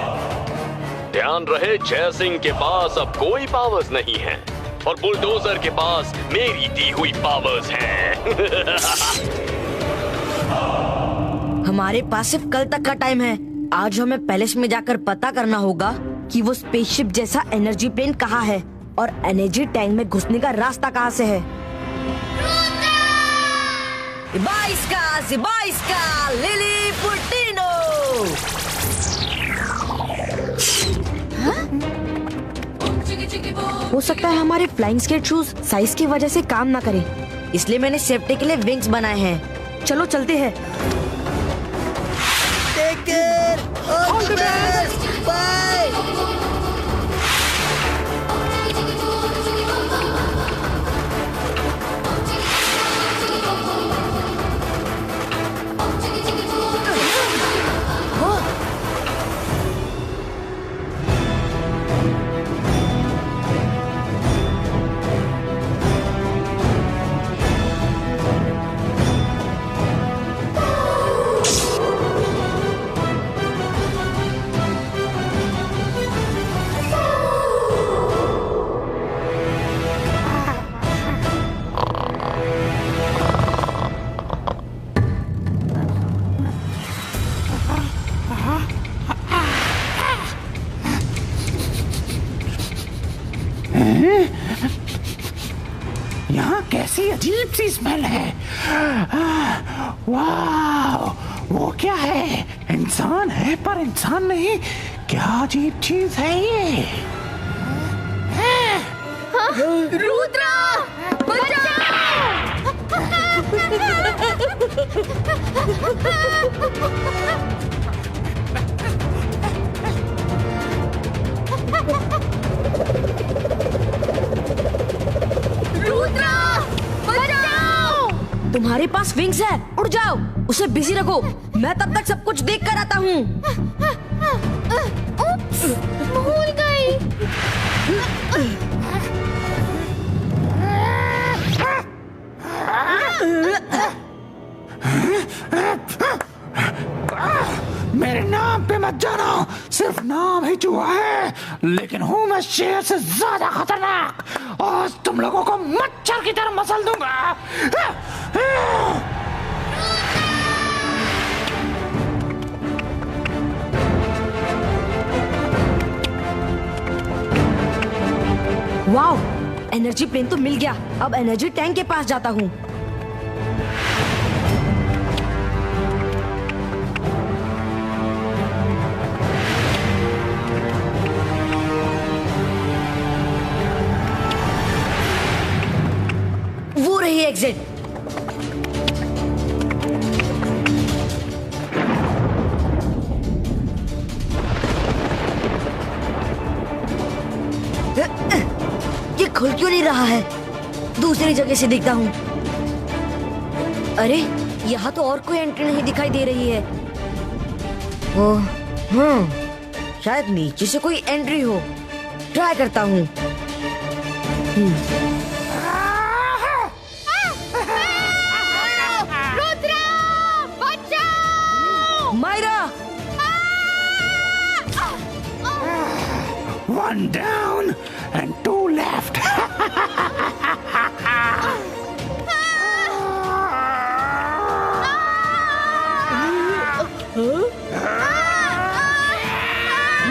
S8: ध्यान रहे, जय सिंह के पास अब कोई पावर्स नहीं है और बुलडोजर के पास मेरी दी हुई पावर्स हैं।
S7: हमारे पास सिर्फ कल तक का टाइम है। आज हमें पैलेस में जाकर पता करना होगा कि वो स्पेसशिप जैसा एनर्जी प्लेन कहाँ है और एनर्जी टैंक में घुसने का रास्ता कहाँ से है। Ibaiska, लिली पुटिनो। हो सकता है हमारे फ्लाइंग स्केट शूज साइज की वजह से काम ना करें, इसलिए मैंने सेफ्टी के लिए विंग्स बनाए हैं। चलो चलते हैं।
S6: Take care, all the best, bye.
S9: यहाँ कैसी अजीब सी स्मेल है। वाह, वो क्या है? इंसान है पर इंसान नहीं। क्या अजीब चीज है ये?
S12: रुद्रा रुद्रा बचाओ!
S7: तुम्हारे पास विंग्स है, उड़ जाओ, उसे बिजी रखो। मैं तब तक सब कुछ देख कर आता हूँ।
S5: भूल गई।
S9: मेरे नाम पे मत जाना, सिर्फ नाम ही चूहा है, लेकिन हूँ मैं शेर से ज्यादा खतरनाक। आज तुम लोगों को मच्छर की तरह मसल दूंगा।
S7: वाओ, एनर्जी प्लेन तो मिल गया। अब एनर्जी टैंक के पास जाता हूँ। वो रही एग्जिट। ये खुल क्यों नहीं रहा है? दूसरी जगह से देखता हूँ। अरे, यहाँ तो और कोई एंट्री नहीं दिखाई दे रही है। ओह, शायद नीचे से कोई एंट्री हो। ट्राई करता हूँ।
S5: रुद्रा बचाओ!
S7: Myra!
S9: One down and 2 left.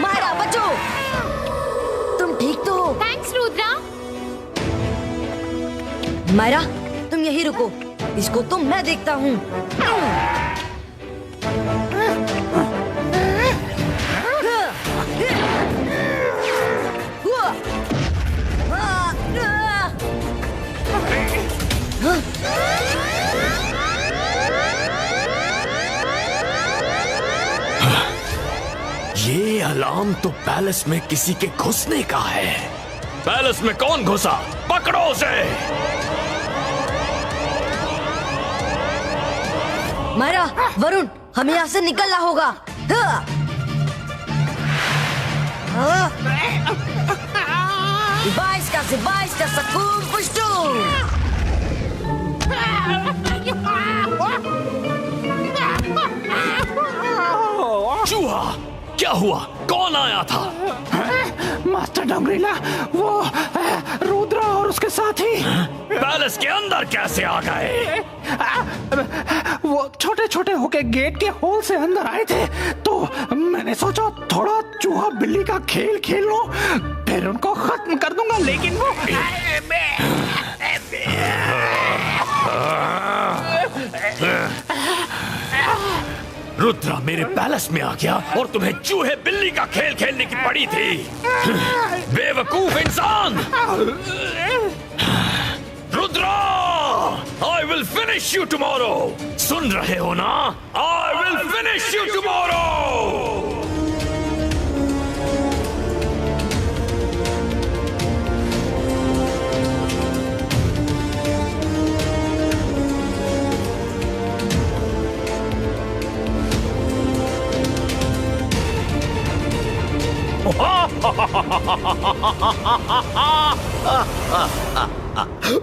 S7: Myra, बचो! तुम ठीक तो हो?
S5: थैंक्स रुद्रा।
S7: मायरा, तुम यहीं रुको। इसको तो मैं देखता हूँ।
S8: ये अलार्म तो पैलेस में किसी के घुसने का है। पैलेस में कौन घुसा? पकड़ो उसे!
S7: मायरा, वरुण, हमें यहाँ से निकलना होगा। Device का सकून पुष्टू।
S8: चूहा, क्या हुआ? कौन आया था?
S9: मास्टर डोंगरीला, वो रुद्रा और उसके साथी
S8: पैलेस के अंदर कैसे आ गए?
S9: वो छोटे छोटे होके गेट के होल से अंदर आए थे, तो मैंने सोचा थोड़ा चूहा बिल्ली का खेल खेल लो, फिर उनको खत्म कर दूंगा, लेकिन वो
S8: रुद्रा मेरे पैलेस में आ गया और तुम्हें चूहे बिल्ली का खेल खेलने की पड़ी थी। बेवकूफ इंसान! Rudra! I will finish you tomorrow! सुन रहे हो ना? I will finish you tomorrow!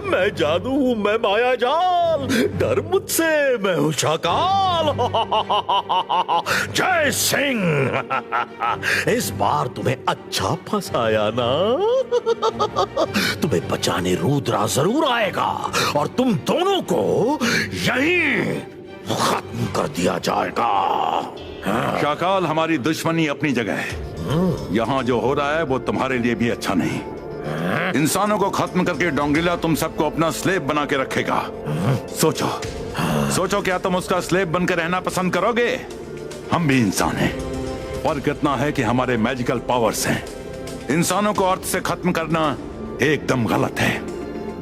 S10: मैं जादू हूँ, मैं माया जाल, डर मुझसे, मैं हूँ शाकाल। जय सिंह! इस बार तुम्हें अच्छा फंसाया ना? तुम्हें बचाने रुद्रा जरूर आएगा और तुम दोनों को यहीं खत्म कर दिया जाएगा।
S2: शाकाल, हमारी दुश्मनी अपनी जगह है। यहाँ जो हो रहा है वो तुम्हारे लिए भी अच्छा नहीं। इंसानों को खत्म करके डोंगरीला तुम सबको अपना स्लेव बना के रखेगा। सोचो सोचो, क्या तुम उसका स्लेव बनकर रहना पसंद करोगे? हम भी इंसान हैं और कितना है कि हमारे मैजिकल पावर्स हैं। इंसानों को अर्थ से खत्म करना एकदम गलत है।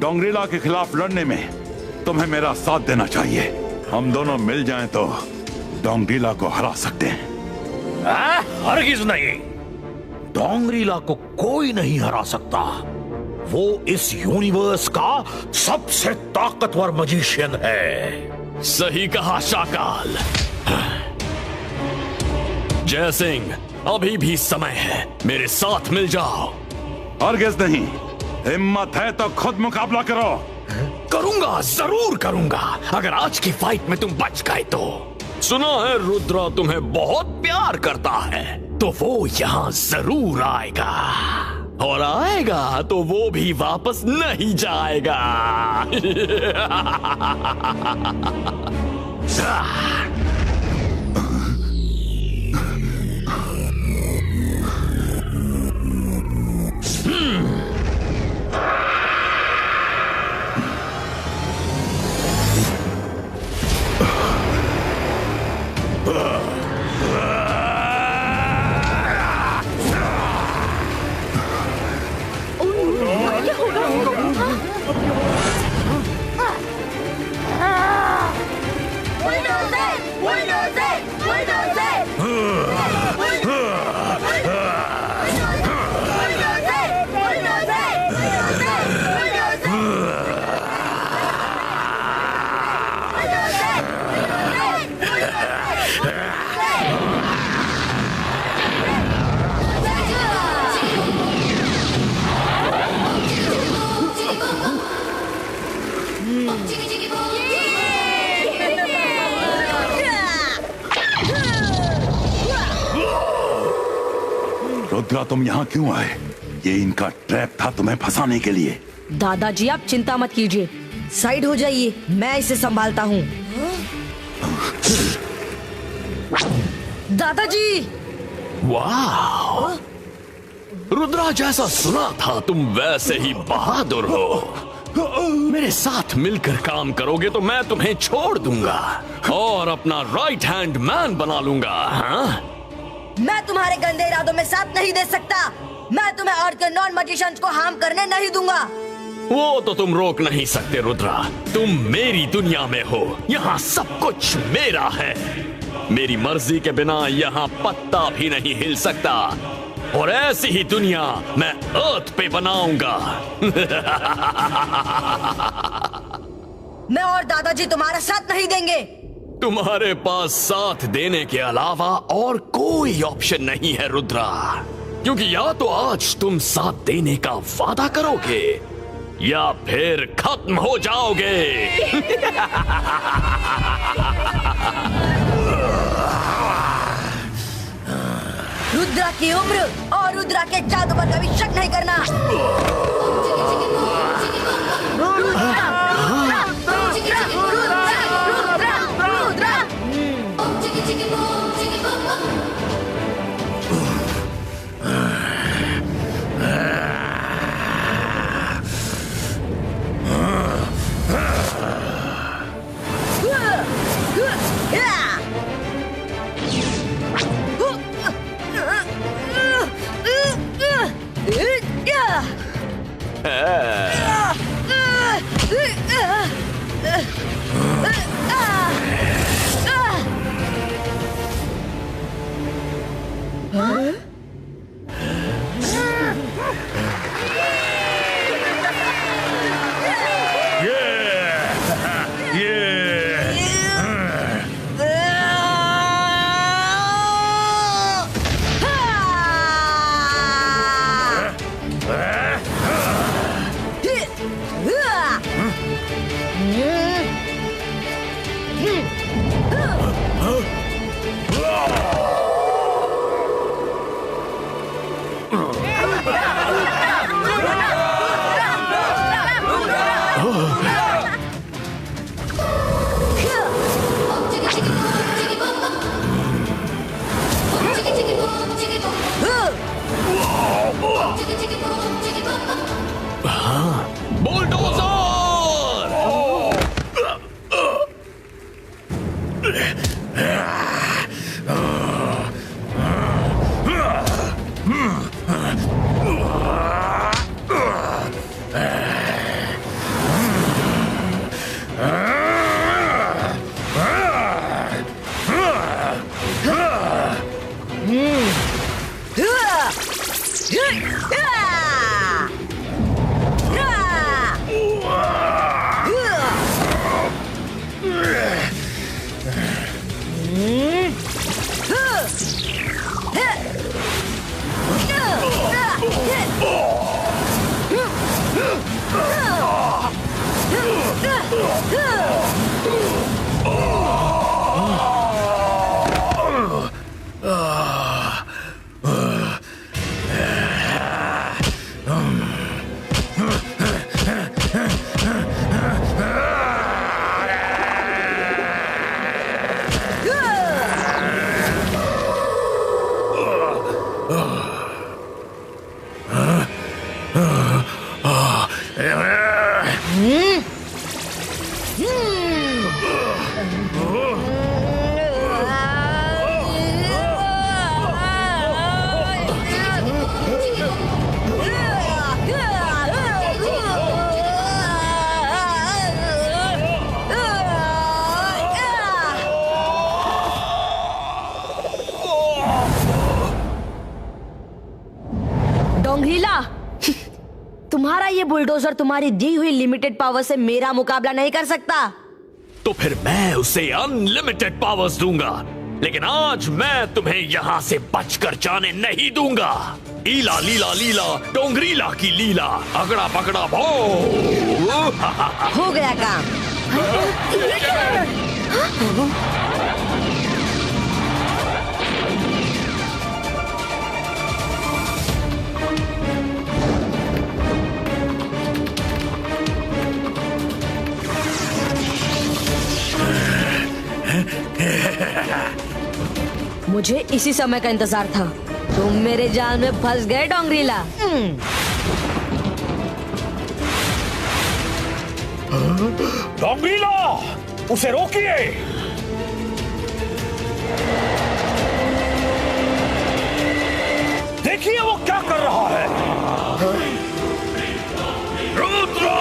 S2: डोंगरीला के खिलाफ लड़ने में तुम्हें मेरा साथ देना चाहिए। हम दोनों मिल जाएं तो डोंगरीला को हरा सकते हैं।
S10: हरगिज नहीं, डोंगरीला को कोई नहीं हरा सकता। वो इस यूनिवर्स का सबसे ताकतवर मजिशियन है।
S8: सही कहा शाकाल। जयसिंह, अभी भी समय है, मेरे साथ मिल जाओ।
S2: हरगिज नहीं, हिम्मत है तो खुद मुकाबला करो।
S8: करूंगा, जरूर करूंगा, अगर आज की फाइट में तुम बच गए तो। सुना है रुद्रा तुम्हें बहुत प्यार करता है, तो वो यहाँ जरूर आएगा, और आएगा तो वो भी वापस नहीं जाएगा।
S2: रुद्रा, तुम यहाँ क्यों आए? ये इनका ट्रैप था तुम्हें फंसाने के लिए।
S7: दादाजी आप चिंता मत कीजिए, साइड हो जाइए, मैं इसे संभालता हूँ। दादाजी!
S8: वाह! रुद्रा, जैसा सुना था तुम वैसे ही बहादुर हो। मेरे साथ मिलकर काम करोगे तो मैं तुम्हें छोड़ दूंगा और अपना राइट हैंड मैन बना लूंगा। हाँ?
S7: मैं तुम्हारे गंदे इरादों में साथ नहीं दे सकता। मैं तुम्हें और के नॉन मैजिशियंस को हार्म करने नहीं दूंगा।
S8: वो तो तुम रोक नहीं सकते रुद्रा, तुम मेरी दुनिया में हो, यहाँ सब कुछ मेरा है। मेरी मर्जी के बिना यहाँ पत्ता भी नहीं हिल सकता, और ऐसी ही दुनिया मैं अर्थ पे बनाऊंगा।
S7: मैं और दादाजी तुम्हारा साथ नहीं देंगे।
S8: तुम्हारे पास साथ देने के अलावा और कोई ऑप्शन नहीं है रुद्रा, क्योंकि या तो आज तुम साथ देने का वादा करोगे या फिर खत्म हो जाओगे।
S7: रुद्रा की उम्र और रुद्रा के जादू पर कभी शक नहीं करना। डोंगरीला, तुम्हारा ये बुलडोजर तुम्हारी दी हुई लिमिटेड पावर से मेरा मुकाबला नहीं कर सकता।
S8: तो फिर मैं उसे अनलिमिटेड पावर्स दूंगा, लेकिन आज मैं तुम्हें यहाँ से बचकर जाने नहीं दूंगा। ईला लीला लीला डोंगरीला की लीला, अगड़ा पकड़ा भो।
S7: हो गया काम। मुझे इसी समय का इंतजार था। तुम मेरे जाल में फंस गए डोंगरीला।
S11: डोंगरीला, उसे रोकिए। देखिए वो क्या कर रहा है। रुद्रा!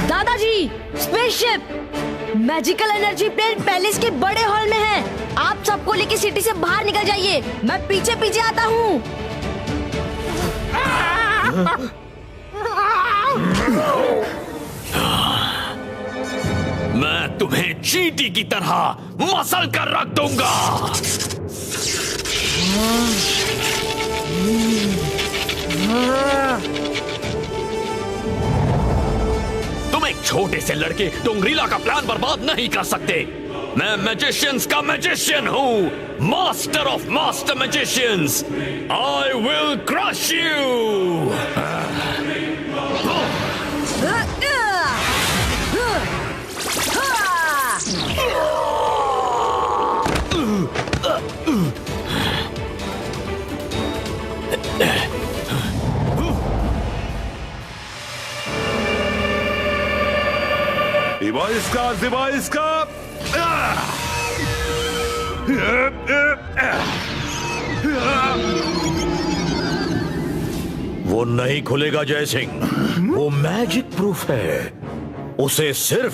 S7: दादाजी, spaceship magical energy plane palace के बड़े हॉल में है। आप सबको लेके सिटी से बाहर निकल जाइए, मैं पीछे पीछे आता हूँ।
S8: मैं तुम्हें चींटी की तरह मसल कर रख दूंगा। तुम एक छोटे से लड़के डोंगरीला का प्लान बर्बाद नहीं कर सकते। मैं मैजिशियंस का मैजिशियन हूँ, master of master magicians. I will crush you.
S2: इसका
S10: वो नहीं खुलेगा जय सिंह, वो मैजिक प्रूफ है। उसे सिर्फ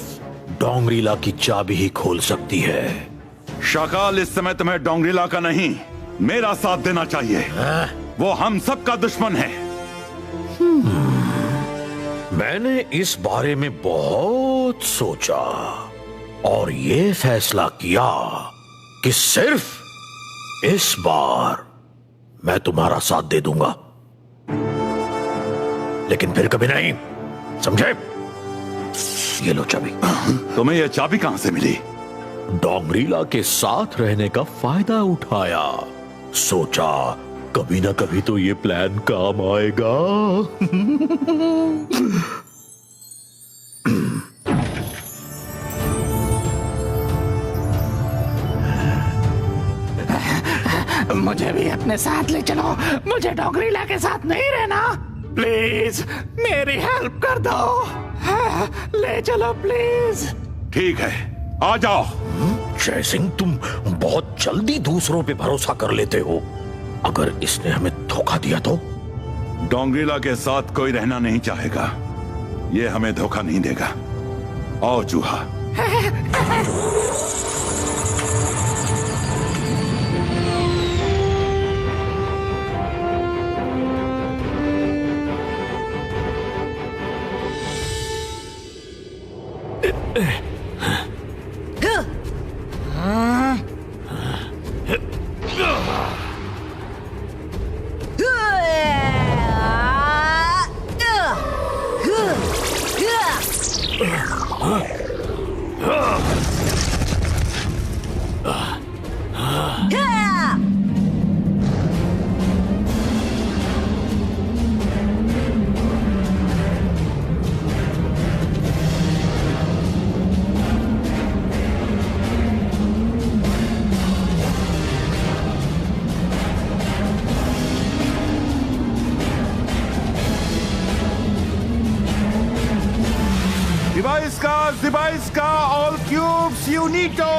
S10: डोंगरीला की चाबी ही खोल सकती है।
S2: शाकाल, इस समय तुम्हें डोंगरीला का नहीं, मेरा साथ देना चाहिए। वो हम सबका दुश्मन है।
S10: मैंने इस बारे में बहुत सोचा और ये फैसला किया कि सिर्फ इस बार मैं तुम्हारा साथ दे दूंगा, लेकिन फिर कभी नहीं, समझे? ये लो चाबी।
S2: तुम्हें यह चाबी कहां से मिली?
S10: डोंगरीला के साथ रहने का फायदा उठाया, सोचा कभी ना कभी तो ये प्लान काम आएगा।
S9: मुझे भी अपने साथ ले चलो, मुझे डोंगरीला के साथ नहीं रहना। प्लीज मेरी हेल्प कर दो, ले चलो प्लीज।
S2: ठीक है, आ जाओ।
S10: जयसिंह, तुम बहुत जल्दी दूसरों पे भरोसा कर लेते हो। अगर इसने हमें धोखा दिया तो?
S2: डोंगरीला के साथ कोई रहना नहीं चाहेगा, ये हमें धोखा नहीं देगा। आओ चूहा। Zibaiska, all cubes, unito!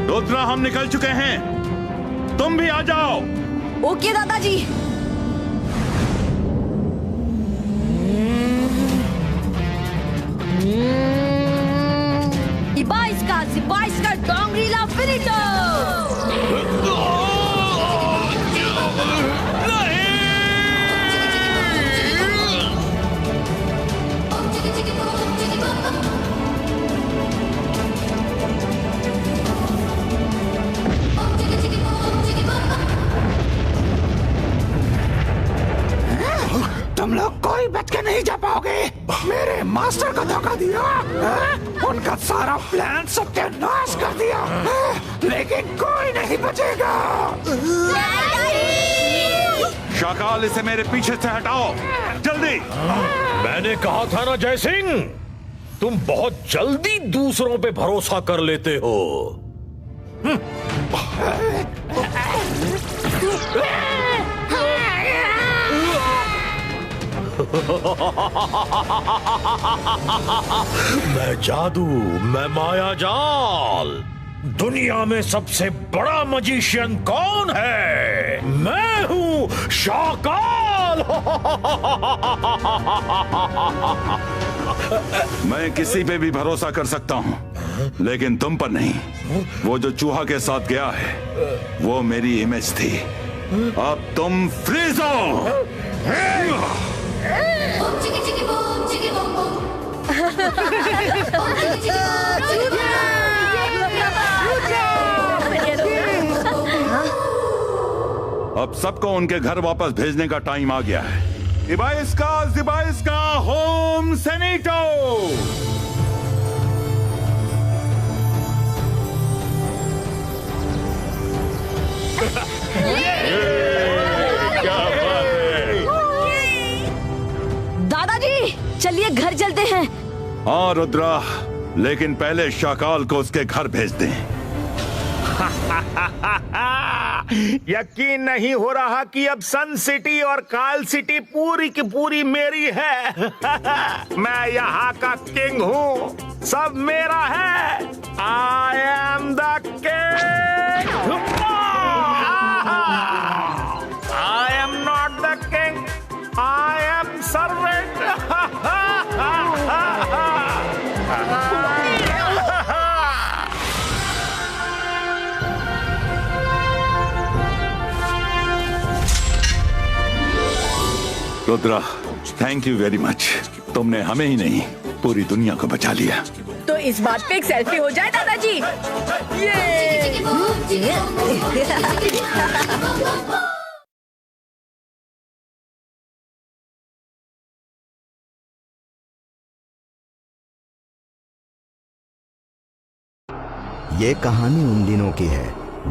S2: Rudra, हम निकल चुके हैं, तुम भी आ जाओ।
S7: ओके दादाजी। Zibaiska, डोंगरीला फिनिटो।
S9: तुम लोग कोई बच के नहीं जा पाओगे। मेरे मास्टर को धोखा दिया, उनका सारा प्लान सत्यानाश कर दिया, लेकिन कोई नहीं बचेगा।
S2: शाकाल, इसे मेरे पीछे से हटाओ, जल्दी।
S10: मैंने कहा था ना जयसिंह, तुम बहुत जल्दी दूसरों पे भरोसा कर लेते हो। मैं जादू, मैं माया जाल। दुनिया में सबसे बड़ा मजिशियन कौन है? मैं हूँ शाकाल।
S2: मैं किसी पे भी भरोसा कर सकता हूँ, लेकिन तुम पर नहीं। वो जो चूहा के साथ गया है, वो मेरी इमेज थी। अब तुम फ्रीज हो। अब सबको उनके घर वापस भेजने का टाइम आ गया है। Zibaiska, होम सेनेटो। हाँ रुद्रा, लेकिन पहले शाकाल को उसके घर भेज दें।
S11: यकीन नहीं हो रहा कि अब सन सिटी और काल सिटी पूरी की पूरी मेरी है। मैं यहाँ का किंग हूँ, सब मेरा है। I am the king. I am not the king, I am servant.
S2: Rudra, thank you very much. तुमने हमें ही नहीं, पूरी दुनिया को बचा लिया।
S12: तो इस बात पे एक सेल्फी हो जाए दादाजी।
S13: ये कहानी उन दिनों की है